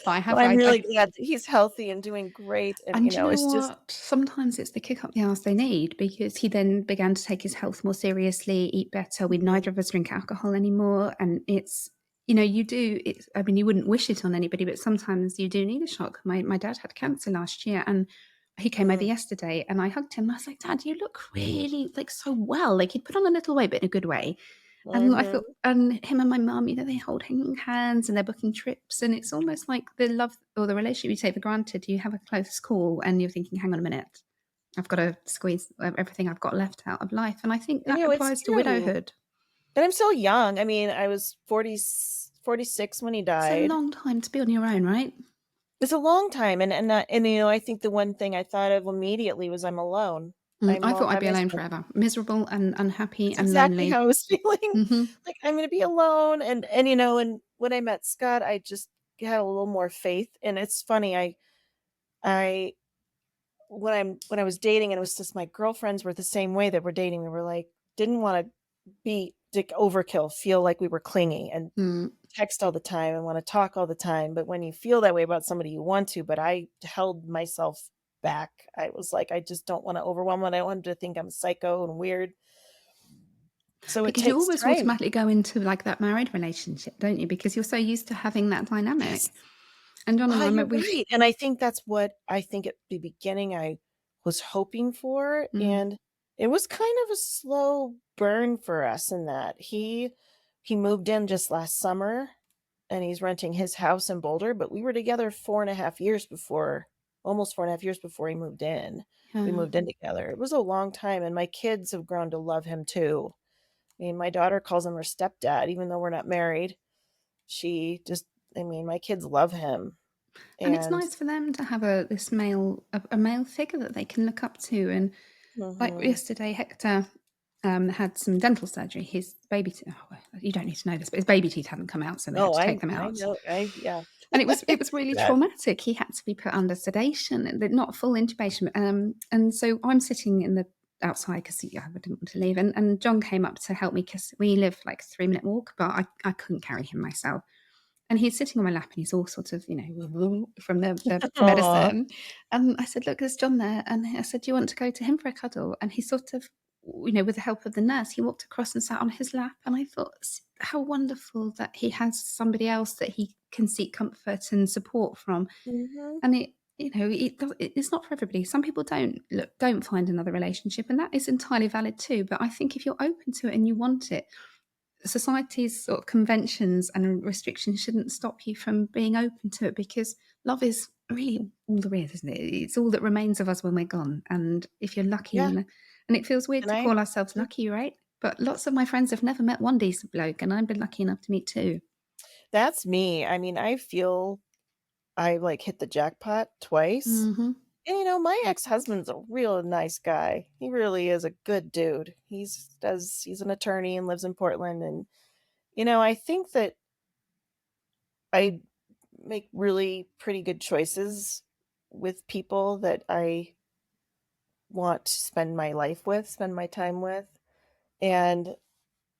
But I Well, have I'm I really glad that he's healthy and doing great, and, and do you know it's just what? Sometimes it's the kick up the arse they need because he then began to take his health more seriously, eat better. We Mhm, neither of us drink alcohol anymore, and it's you do it's I mean, you wouldn't wish it on anybody, but sometimes you do need a shock. My dad had cancer last year, and he came over mm, yesterday, and I hugged him. I was like, "Dad, you look really, like, so well." Like, he'd put on a little weight, but in a good way. And I mhm. thought and him and my mum, they hold hanging hands and they're booking trips, and it's almost like the love or the relationship you take for granted. You have a close call and you're thinking, "Hang on a minute, I've gotta squeeze everything I've got left out of life," and I think that It's applies to true, widowhood. and I'm still young. I mean, I was 46 when he It's a died. long time to be on your own, right? It's a long time, I think the one thing I thought of immediately was I'm alone. I'm I all thought I'd by be alone myself. forever, miserable and unhappy That's and exactly lonely. how I was feeling, Mhm. like, I'm gonna be alone, and when I met Scott, I just had a little more faith, and it's funny, I when I was dating and it was just my girlfriends were the same way that we're dating, we were like, didn't wanna be like overkill, feel like we were clingy and Mm. text all the time and wanna talk all the time, but when you feel that way about somebody, you want to, but I held myself back. I was like, "I just don't wanna overwhelm them. I don't want 'em to think I'm psycho and weird." So it Because you takes always time. automatically go into, like, that married relationship, don't you? Because you're so used to having that Yes. dynamic. And John and Ah, I you're remember we right, and I think that's what I think at the beginning I was hoping for, mm, and it was kind of a slow burn for us in that he moved in just last summer, and he's renting his house in Boulder, but we were together 4.5 years before almost 4.5 years before he moved in. We yeah. moved in together. It was a long time, and my kids have grown to love him too. I mean, my daughter calls him her stepdad, even though we're not married. She just I mean, my kids love him, And it's and nice for them to have a male figure that they can look up to, and, like, mhm. yesterday, Hector, had some dental surgery. His baby te oh, well, you don't need to know this, but his baby teeth hadn't come out, so they had No, to take them I out. know, yeah. And I it was see really that. traumatic. He had to be put under sedation, and not full intubation, and so I'm sitting in the outside because I didn't want to leave, and John came up to help me because we live, like, a 3-minute walk, but I couldn't carry him myself. And he's sitting on my lap and he's all sort of, from the Aw. medicine. And I said, "Look, there's John there." And I said, "Do you want to go to him for a cuddle?" And he sort of, with the help of the nurse, he walked across and sat on his lap. And I thought, how wonderful that he has somebody else that he can seek comfort and support from. Mhm. And it's not for everybody. Some people don't find another relationship, and that is entirely valid too. But I think if you're open to it and you want it, society's sort of conventions and restrictions shouldn't stop you from being open to it because love is really all there is, isn't it? It's all that remains of us when we're gone. And if you're lucky, Yeah, and it feels weird and to I call ourselves lucky, right? But lots of my friends have never met one decent bloke, and I've been lucky enough to meet two. that's me. I mean, I feel I, like, hit the jackpot twice. Hmm. And, my ex-husband's a real nice guy. He really is a good dude. He's an attorney and lives in Portland, and, I think that I make really pretty good choices with people that I want to spend my life with, spend my time with, and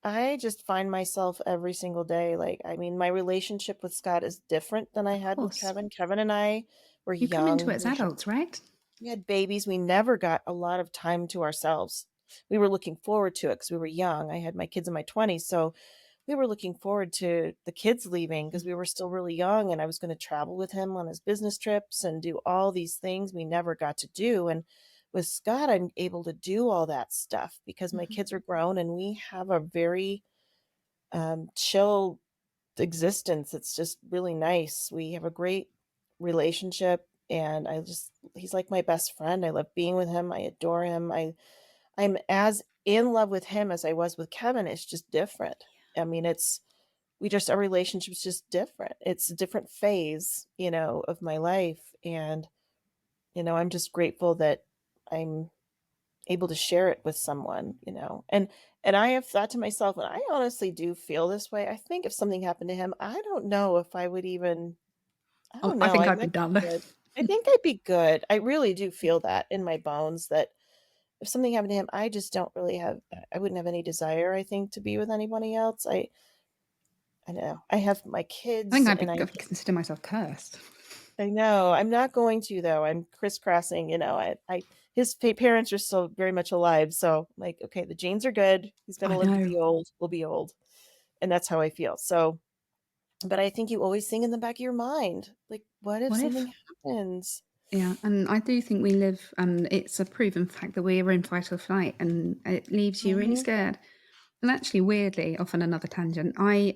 I just find myself every single day, like, I mean, my relationship with Scott is different than I Of had with course. Kevin. Kevin and I were You come into it young. as adults, right? We had babies. We never got a lot of time to ourselves. We were looking forward to it because we were young. I had my kids in my 20s, so we were looking forward to the kids leaving because we were still really young, and I was going to travel with him on his business trips and do all these things we never got to do. And with Scott, I'm able to do all that stuff because my Mhm. kids are grown and we have a very chill existence. It's just really nice. We have a great relationship, and he's like my best friend. I love being with him. I adore him. I'm as in love with him as I was with Kevin. It's just different. I mean, our relationship's just different. It's a different phase, of my life. And, I'm just grateful that I'm able to share it with someone. And I have thought to myself, and I honestly do feel this way. I think if something happened to him, I don't know if I would even I Oh, don't I know, think I I'd be might be done. good. I think I'd be good. I really do feel that in my bones that if something happened to him, I just don't really I wouldn't have any desire, I think, to be with anybody else. I know. I have my I think kids I'd and consider myself cursed. I know. I'm not going to though. I'm crisscrossing, his parents are still very much alive, so like, okay, the genes are good. He's gonna I live to know. be old. We'll be old, and that's how I feel. So, but I think you always think in the back of your mind, like, what if What if? something happens? Yeah, and I do think we live, and it's a proven fact that we're in fight or flight, and it leaves you really Mhm. scared. And actually, weirdly, off on another tangent, I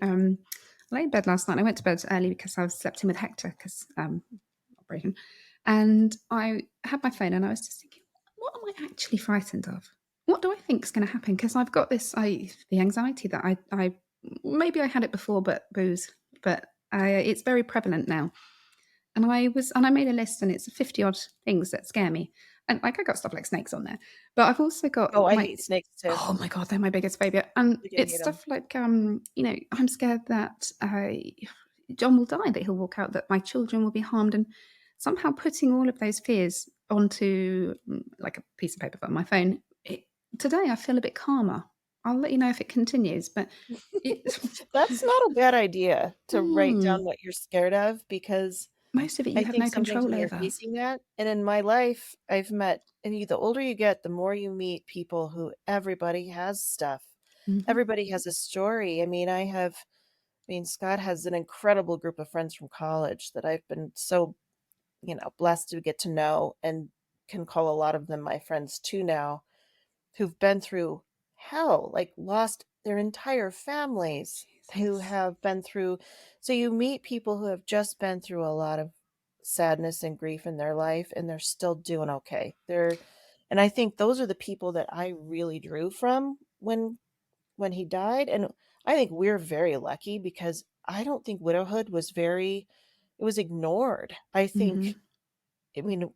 lay in bed last night. I went to bed early because I was slept in with Hector because operation, and I had my phone and I was just thinking, what am I actually frightened of? What do I think is going to happen? Because I've got the anxiety that I maybe I had it before, but booze, but it's very prevalent now. And I made a list and it's 50 odd things that scare me. And like I got stuff like snakes on there. But I've also got Oh, I my hate snakes too. oh my god, they're my biggest phobia. And Like, I it's hate them. stuff like I'm scared that John will die, that he'll walk out, that my children will be harmed, and somehow putting all of those fears onto like a piece of paper on my phone. Today I feel a bit calmer. I'll let you know if it continues, but it That's not a bad idea to write mm, down what you're scared of because most of it I you have think no sometimes control when you're over. facing that and in my life, I've met and the older you get, the more you meet people who everybody has stuff. Hmm. Everybody has a story. Scott has an incredible group of friends from college that I've been so, blessed to get to know and can call a lot of them my friends too now, who've been through hell, like lost their entire families, who Jesus. have been through so you meet people who have just been through a lot of sadness and grief in their life and they're still doing okay. And I think those are the people that I really drew from when he died, and I think we're very lucky because I don't think widowhood was very it was ignored. I think Hmm.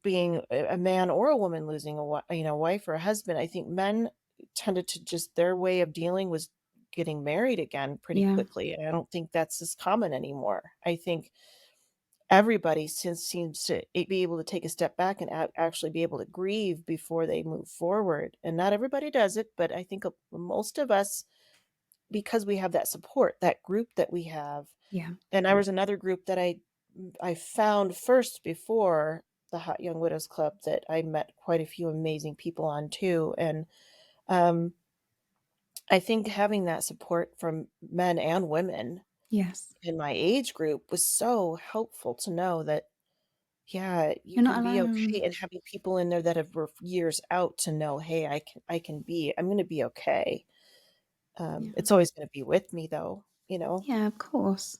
being a man or a woman losing wife or a husband, I think men tended to just their way of dealing was getting married again pretty Yeah. quickly, and I don't think that's as common anymore. I think everybody since seems to be able to take a step back and actually be able to grieve before they move forward, and not everybody does it, but I think most of us, because we have that support, that group that we have, Yeah. and I was another group that I found first before the Hot Young Widows Club that I met quite a few amazing people on too, and, um, I think having that support from men and women Yes. in my age group was so helpful to know that, yeah, you You're not can be alone. okay, and having people in there that have were years out to know, "Hey, I'm gonna be okay." Yeah. It's always gonna be with me though, you know? Yeah, of course.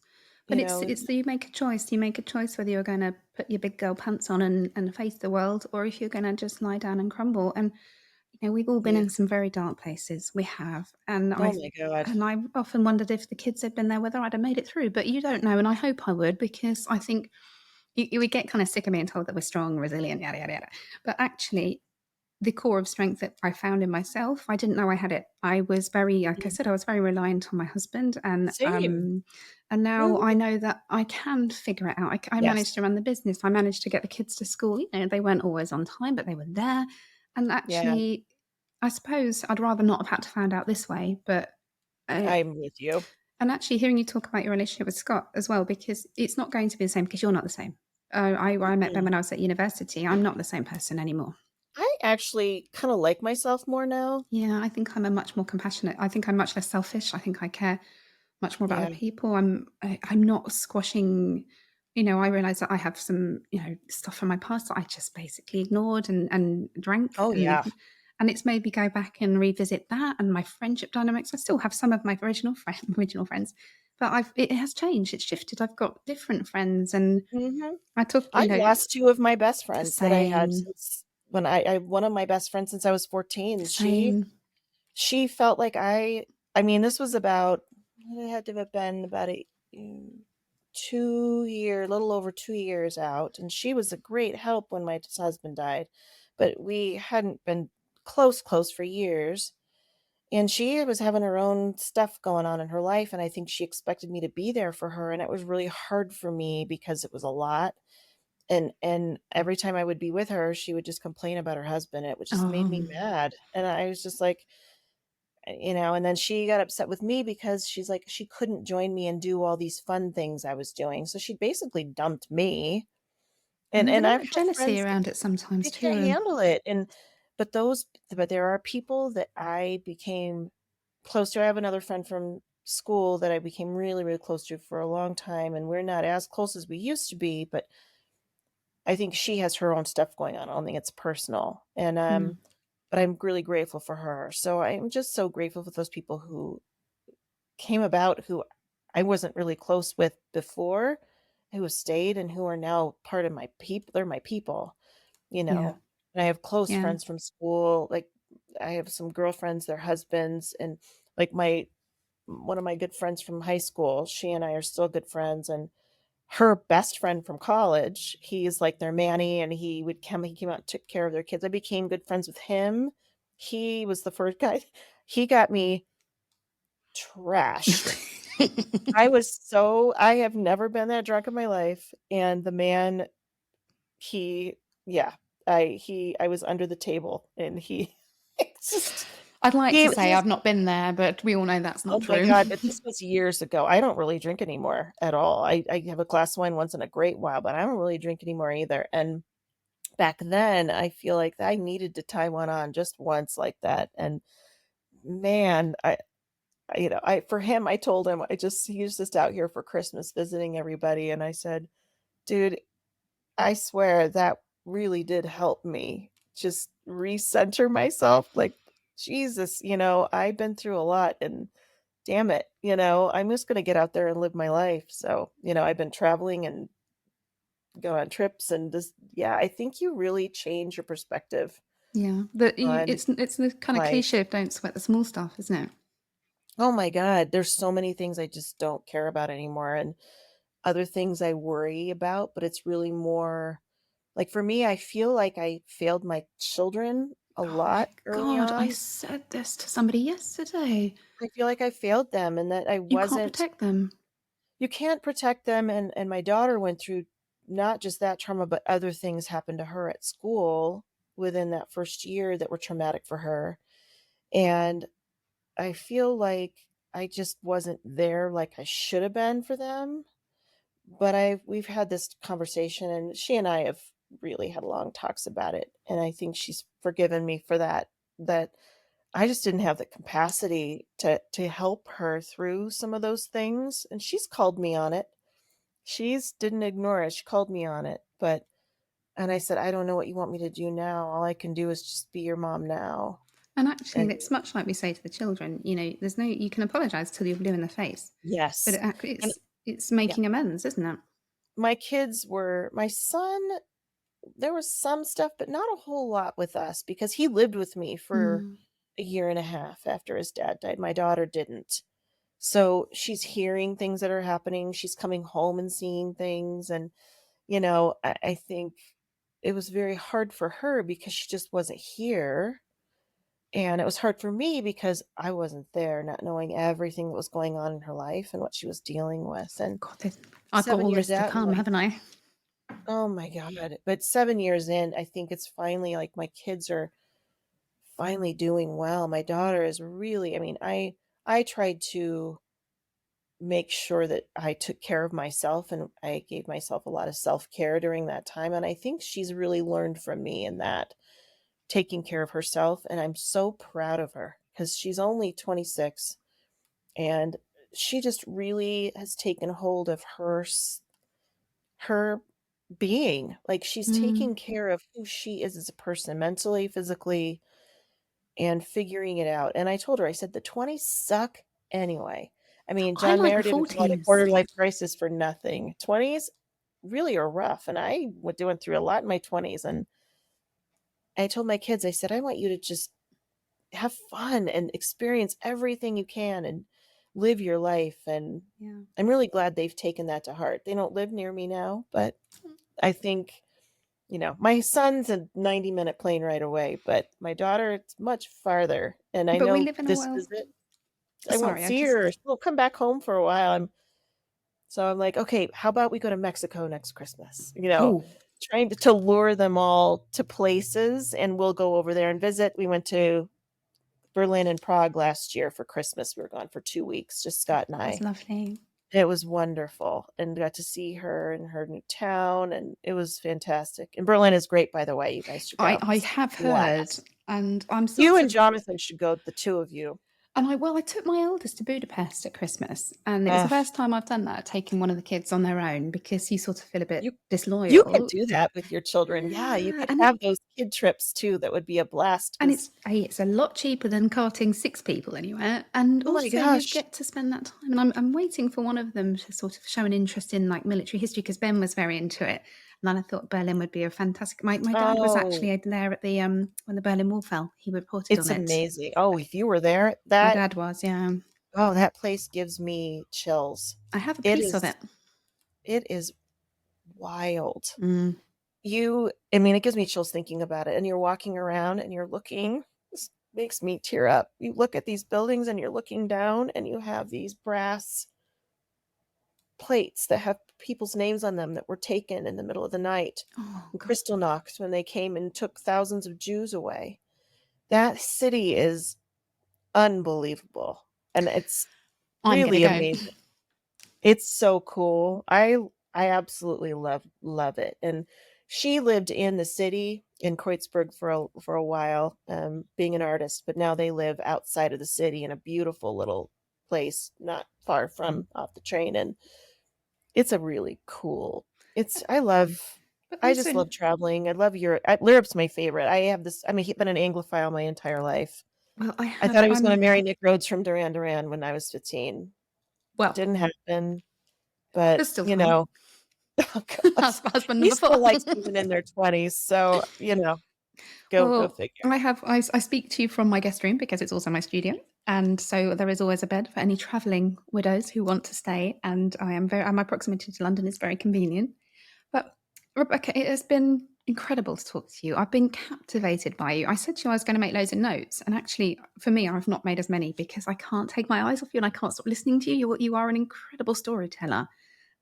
But You it's know? it's that you make a choice. You make a choice whether you're gonna put your big girl pants on and face the world, or if you're gonna just lie down and crumble. And we've all been Yeah. in some very dark places. We have. And Oh I my god. and I've often wondered if the kids had been there, whether I'd have made it through. But you don't know, and I hope I would, because I think we get kind of sick of being told that we're strong, resilient, yada yada yada. But actually, the core of strength that I found in myself, I didn't know I had it. I was very, like I Mm. said, I was very reliant on my husband, Same. and now I Mhm. know that I can figure it out. I managed Yes. to run the business. I managed to get the kids to school. They weren't always on time, but they were there. And Yeah, actually, I suppose I'd rather not have had to find out this way. But uh, I'm with you. and actually, hearing you talk about your relationship with Scott as well, because it's not going to be the same because you're not the same. I met Ben Mm-mm. when I was at university. I'm not the same person anymore. I actually kinda like myself more now. Yeah, I think I'm a much more compassionate. I think I'm much less selfish. I think I care much more about Yeah. other people. I'm not squashing. I realize that I have some stuff from my past that I just basically ignored and drank, Oh, yeah. and it's made me go back and revisit that and my friendship dynamics. I still have some of my original friends, but it has changed. It's shifted. I've got different friends, and Mhm. I took I've lost 2 of my best friends that I had same, since when I one of my best friends since I was 14. same. She felt like this was about it had to have been about 2 year little over 2 years out, and she was a great help when my husband died, but we hadn't been close for years. And she was having her own stuff going on in her life, and I think she expected me to be there for her, and it was really hard for me because it was a lot. And every time I would be with her, she would just complain about her husband. It would just made me Um, mad. And I was just like, and then she got upset with me because she's like, she couldn't join me and do all these fun things I was doing. So she basically dumped me. And there's a And bit I've of had jealousy friends that around it sometimes they too, can't and handle it, but there are people that I became close to. I have another friend from school that I became really, really close to for a long time, and we're not as close as we used to be, but I think she has her own stuff going on. I don't think it's personal, and, mm, but I'm really grateful for her. So I'm just so grateful for those people who came about, who I wasn't really close with before, who have stayed and who are now part of my people. They're my people, you yeah, know? And I have close yeah. friends from school, like, I have some girlfriends, their husbands, and, like, my one of my good friends from high school, she and I are still good friends, and her best friend from college, he's, like, their manny, and he came out and took care of their kids. I became good friends with him. He was the first guy he got me trashed. I have never been that drunk in my life, and the man, he yeah, I was under the table, and he it's just I'd like to he say was I've not been there, but we all know that's not oh my true. god, but this was years ago. I don't really drink anymore at all. I have a glass of wine once in a great while, but I don't really drink anymore either, and back then, I feel like I needed to tie one on just once like that, and man, I for him, I told him he was just out here for Christmas visiting everybody, and I said, "Dude, I swear that really did help me just recenter myself, like, Jesus, I've been through a lot, and damn it, I'm just gonna get out there and live my life." So, I've been traveling and go on trips and just yeah, I think you really change your perspective Yeah, but you on it's the kinda life. cliche of "Don't sweat the small stuff," isn't it? Oh my god, there's so many things I just don't care about anymore, and other things I worry about, but it's really more like, for me, I feel like I failed my children a Oh my lot early god, I on. said this to somebody yesterday. I feel like I failed them and that I You can't wasn't protect them. you can't protect them, and my daughter went through not just that trauma, but other things happened to her at school within that first year that were traumatic for her, and I feel like I just wasn't there like I should have been for them. But we've had this conversation, and she and I have really had long talks about it, and I think she's forgiven me for that I just didn't have the capacity to help her through some of those things, and she's called me on it. She's didn't ignore it, she called me on it, and I said, "I don't know what you want me to do now. All I can do is just be your mom now." And actually, And it's much like we say to the children, there's no you can apologise till you're blue in the face, but yes. And it's yeah, making amends, isn't it? my son, there was some stuff, but not a whole lot with us because he lived with me for Mm. a year and a half after his dad died. My daughter didn't. So she's hearing things that are happening. She's coming home and seeing things. And, I think it was very hard for her because she just wasn't here. And it was hard for me because I wasn't there, not knowing everything that was going on in her life and what she was dealing with. And God, I've got 7 all years this to out in come, life, haven't I? oh my god, but 7 years in, I think it's finally like my kids are finally doing well. My daughter is really, I mean, I tried to make sure that I took care of myself and I gave myself a lot of self-care during that time, and I think she's really learned from me in that, taking care of herself, and I'm so proud of her because she's only 26, and she just really has taken hold of her being. Like, she's Mm. taking care of who she is as a person, mentally, physically, and figuring it out, and I told her, I said, "The 20s suck anyway." I mean, I John like the Mayer didn't call it a 40s. quarter life crisis for nothing. 20s really are rough, and I went through a lot in my 20s, and I told my kids, I said, "I want you to just have fun and experience everything you can and live your life," and Yeah. I'm really glad they've taken that to heart. They don't live near me now, but I think, my son's a 90-minute plane ride away, but my daughter, it's much farther, and I But we know live in a this world. visit I won't Sorry, I see her. just She'll come back home for a while. I'm like, "Okay, how about we go to Mexico next Christmas?" oh, Trying to lure them all to places, and we'll go over there and visit. We went to Berlin and Prague last year for Christmas. We were gone for 2 weeks, just Scott and that's I. lovely. It was wonderful, and got to see her in her new town, and it was fantastic. And Berlin is great, by the way, you guys should go. I It's have a heard, blast. and I'm You sort and of Jonathan should go, the 2 of you. and I took my eldest to Budapest at Christmas, and it was the Ugh, first time I've done that, taking one of the kids on their own because you sort of feel a bit you you could disloyal. do that with your children. Yeah, you Yeah, could have those kid trips too, that would be a blast. and Because it's a lot cheaper than carting 6 people anywhere, and oh my also you gosh. get to spend that time, and I'm waiting for one of them to sort of show an interest in, like, military history because Ben was very into it, and then I thought Berlin would be a fantastic my dad was Oh, actually there at the, when the Berlin Wall fell. He reported it's on it. amazing. Oh, if you were there, My that dad was, yeah. oh, that place gives me chills. I have a It piece of is it. it is wild. Mm. I mean, it gives me chills thinking about it, and you're walking around and you're looking, this makes me tear up. You look at these buildings and you're looking down and you have these brass plates that have people's names on them that were taken in the middle of the night, Oh and god. Kristallnacht when they came and took thousands of Jews away. That city is unbelievable, and it's I'm gonna really go. amazing. It's so cool. I absolutely love it, and she lived in the city in Kreuzberg for a while, being an artist, but now they live outside of the city in a beautiful little place not far from off the train, and it's a really cool But I just also love traveling. I love Europe. Europe's my favorite. I mean, been an Anglophile my entire life. well, I I thought have I was gonna marry Nick Rhodes from Duran Duran when I was 15. well, Didn't happen, but, there's still you time. know. Oh gosh. Husband He number 4. still likes women in their 20s, so, go Well, figure. I speak to you from my guest room because it's also my studio, and so there is always a bed for any travelling widows who want to stay, and my proximity to London is very convenient. But Rebecca, it has been incredible to talk to you. I've been captivated by you. I said to you I was going to make loads of notes, and actually, for me, I've not made as many because I can't take my eyes off you, and I can't stop listening to you. You are an incredible storyteller,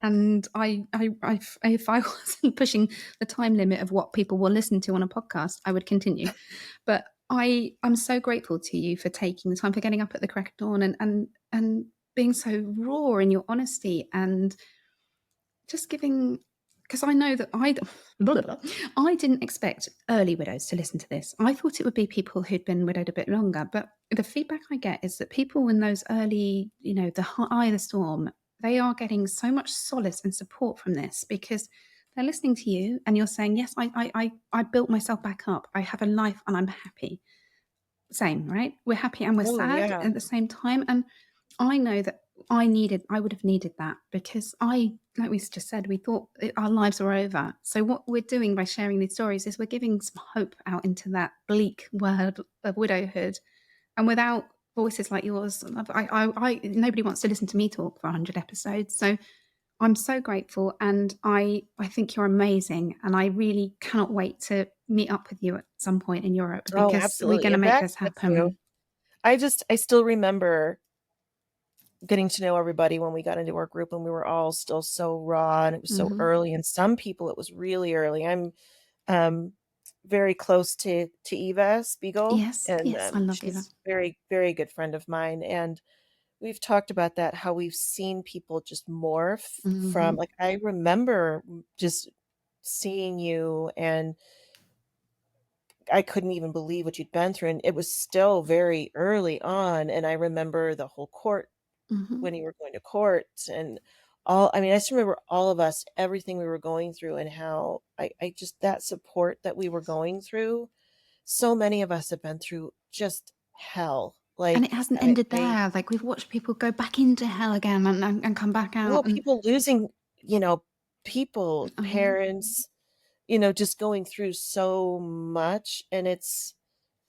and if I wasn't pushing the time limit of what people will listen to on a podcast, I would continue. But I'm so grateful to you for taking the time, for getting up at the crack of dawn, and being so raw in your honesty and just giving, because I know that I didn't expect early widows to listen to this. I thought it would be people who'd been widowed a bit longer, but the feedback I get is that people in those early, the eye of the storm, they are getting so much solace and support from this because they're listening to you and you're saying, yes, I built myself back up. I have a life and I'm happy. Same, right? We're happy and we're Oh, sad yeah. at the same time. And I know that I would have needed that because like we just said, we thought our lives were over. So what we're doing by sharing these stories is we're giving some hope out into that bleak world of widowhood. And without voices like yours, nobody wants to listen to me talk for 100 episodes. So I'm so grateful, and I think you're amazing, and I really cannot wait to meet up with you at some point in Europe Oh, because we're absolutely, going to and make back this at you. happen. I still remember getting to know everybody when we got into our group, and we were all still so raw, and it was so Hmm. early, and some people, it was really early. I'm, um, very close to Eva Spiegel, Yes, and, yes, I love Eva. she's very, very good friend of mine, and we've talked about that, how we've seen people just morph from Hmm. like, I remember just seeing you, and I couldn't even believe what you'd been through, and it was still very early on, and I remember the whole court Hmm. when you were going to court and I mean, I just remember all of us, everything we were going through and how I just that support that we were going through, so many of us have been through just hell. And it Like, hasn't ended there. Like we've watched people go back into hell again and come back well, out. And people losing, you know, people, I know, parents, just going through so much, and it's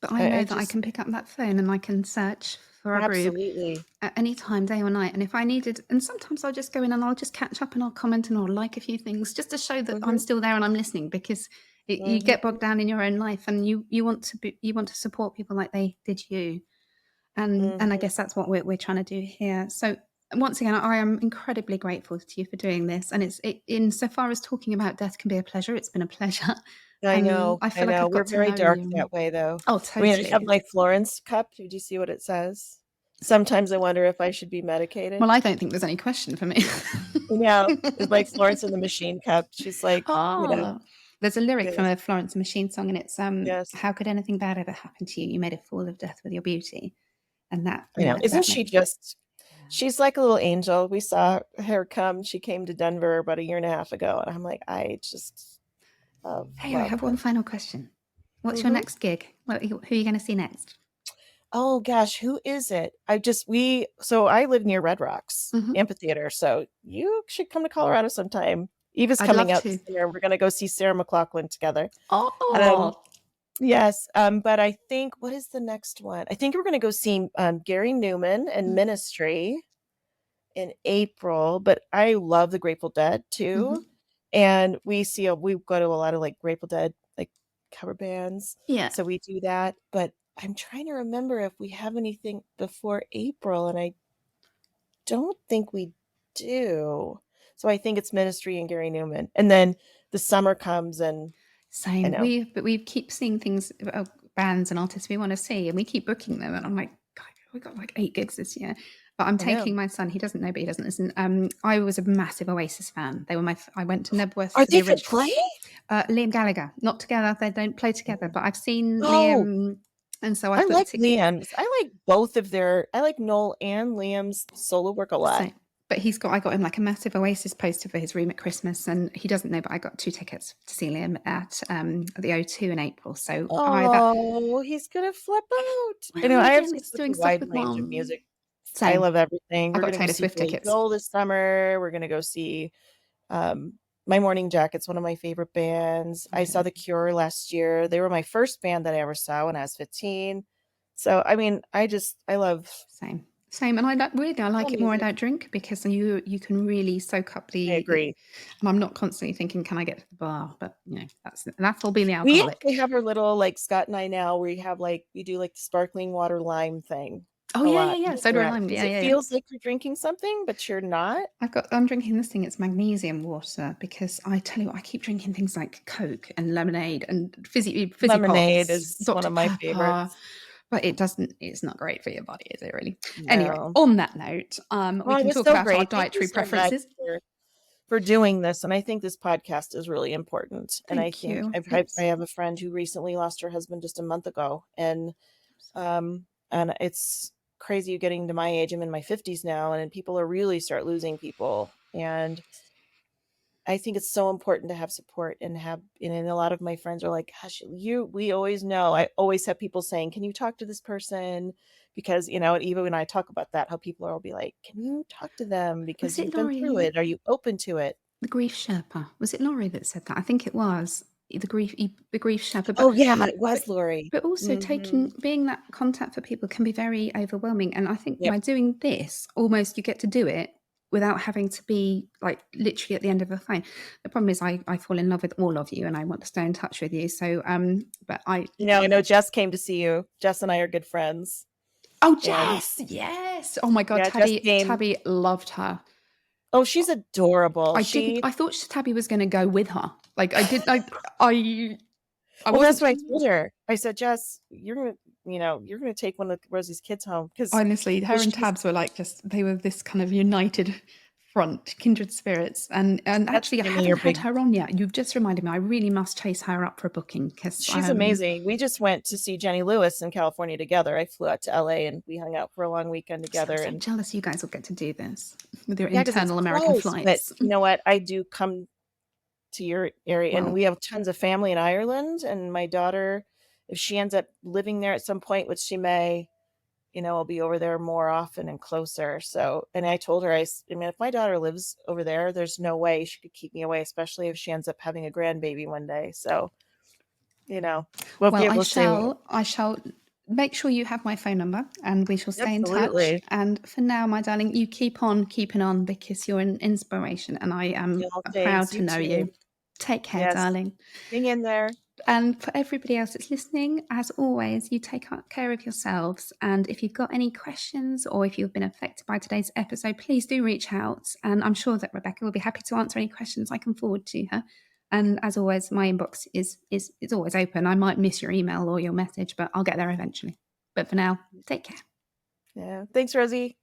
but I I know that I just can pick up that phone and I can search for our group absolutely. at any time, day or night. And if I needed, and sometimes I'll just go in and I'll just catch up and I'll comment and I'll like a few things just to show that I'm Mhm, still there and I'm listening because you get mhm, bogged down in your own life and you want to support people like they did you. And I mhm. guess that's what we're trying to do here. So once again, I am incredibly grateful to you for doing this. And insofar as talking about death can be a pleasure, it's been a pleasure. I And know, I I feel like know. I've We're got to very know dark you. that way, though. Oh, I mean, I have totally. my Florence cup. Did you see what it says? Sometimes I wonder if I should be medicated. Well, I don't think there's any question for me. Yeah, it's like Florence and the Machine kept. She's like, Oh, there's a lyric from yes, a Florence and Machine song, and it's yes. "How could anything bad ever happen to you? You made a fool of death with your beauty," and that, I know. Isn't that she makes. just, she's like a little angel. We saw her come. She came to Denver about a year and a half ago. And I'm like, I just Hey, I love have her. one final question. What's your Hmm. next gig? Who are you going to see next? Oh gosh, who is it? So I live near Red Rocks Hmm. Amphitheater. So you should come to Colorado sometime. Eva's I'd coming love out to. this year. We're going to go see Sarah McLachlan together. Um, Oh, yes. But I think, what is the next one? I think we're going to go see Gary Newman and Ministry in April, but I love the Grateful Dead too. mm-hmm. And we go to a lot of like Grateful Dead like cover bands. Yeah, So we do that, but I'm trying to remember if we have anything before April, and I don't think we do. So I think it's Ministry and Gary Newman. And then the summer comes and I same. know. We keep seeing things, bands and artists we want to see, and we keep booking them. And I'm like, God, we got like 8 gigs this year. But I'm I know. taking my son. He doesn't know, but he doesn't listen. I was a massive Oasis fan. They were I went to Nebworth Are for the they going to original. play? Liam Gallagher, not together. They don't play together. But I've seen Oh, Liam, and so I I've booked like tickets. Liam's. I like both of I like Noel and Liam's solo work a lot. So, but I got him like a massive Oasis poster for his room at Christmas, and he doesn't know, but I got 2 tickets to see him at the O2 in April. So Oh, he's gonna flip out. You know, well, I have again, it's such a doing stuff wide with range of mom. music. I Same. love everything. I We're got gonna go Taylor see Swift Billy tickets. Joel this summer. We're gonna go see My Morning Jacket's one of my favorite bands. I saw The Cure last year. They were my first band that I ever saw when I was 15. So I mean, I love Same, and I don't really. I all like it more. I music. don't drink because you can really soak up I agree. and I'm not constantly thinking, can I get to the bar? But that's all being the We alcoholic. actually have our little like Scott and I now we have like we do like the sparkling water lime thing Oh a yeah, yeah, lot yeah. when Soda we're and out lime. because Yeah, it yeah, yeah. feels like you're drinking something, but you're not. I'm drinking this thing. It's magnesium water because I tell you what, I keep drinking things like Coke and lemonade and fizzy Lemonade pops, is one Dr of my Pepper, favorites. but it's not great for your body, is it really? Anyway, No. on that note, we Well, it can was talk so about our great. Thank you dietary so much preferences. for doing this. And I think this podcast is really important. And I Thank think you. I have a friend who recently lost her husband just a month ago. And it's crazy getting to my age. I'm in my 50s now, and people are really start losing people. And I think it's so important to have support and a lot of my friends are like, gosh, we always know. I always have people saying, can you talk to this person? Because, Eva and I talk about that, how people will be like, can you talk to them? Was Because it you've been through Laurie, it. Are you open to it? the grief Sherpa? Was it Laurie that said that? I think it was the grief Sherpa. Oh yeah, it But was Lori. but also Hmm. being that contact for people can be very overwhelming. And I think Yep. by doing this, almost you get to do it without having to be like literally at the end of a phone. The problem is I fall in love with all of you and I want to stay in touch with you. So but I know Jess came to see you. Jess and I are good friends. oh And Jess, yes. Oh my god, yeah, Jess came. Tabby loved her. Oh, she's adorable. I thought Tabby was gonna go with her. Like I Well, that's wasn't what I told her. I said, Jess, you're gonna take one of Rosie's kids home because honestly, her and she's Tabs were like they were this kind of united front, kindred spirits. And that's actually, I mainly haven't your had big. her on yet. You've just reminded me. I really must chase her up for a booking because She's amazing. We just went to see Jenny Lewis in California together. I flew out to LA and we hung out for a long weekend I'm together. so And jealous you guys will get to do this with your yeah, because it's internal American close. But flights. you know what? I do come to your area, and Well, we have tons of family in Ireland. And my daughter, if she ends up living there at some point, which she may, I'll be over there more often and closer. So, and I told her, I mean, if my daughter lives over there, there's no way she could keep me away, especially if she ends up having a grandbaby one day. So, we'll be well, able to. I shall make sure you have my phone number and we shall stay in touch. Absolutely. And for now, my darling, you keep on keeping on because you're an inspiration and I am Y'all, proud thanks. to You know too. you. Take care, Yes. darling. Hang in there. And for everybody else that's listening, as always, you take care of yourselves. And if you've got any questions or if you've been affected by today's episode, please do reach out. And I'm sure that Rebecca will be happy to answer any questions I can forward to her. And as always, my inbox is always open. I might miss your email or your message, but I'll get there eventually. But for now, take care. Yeah. Thanks, Rosie.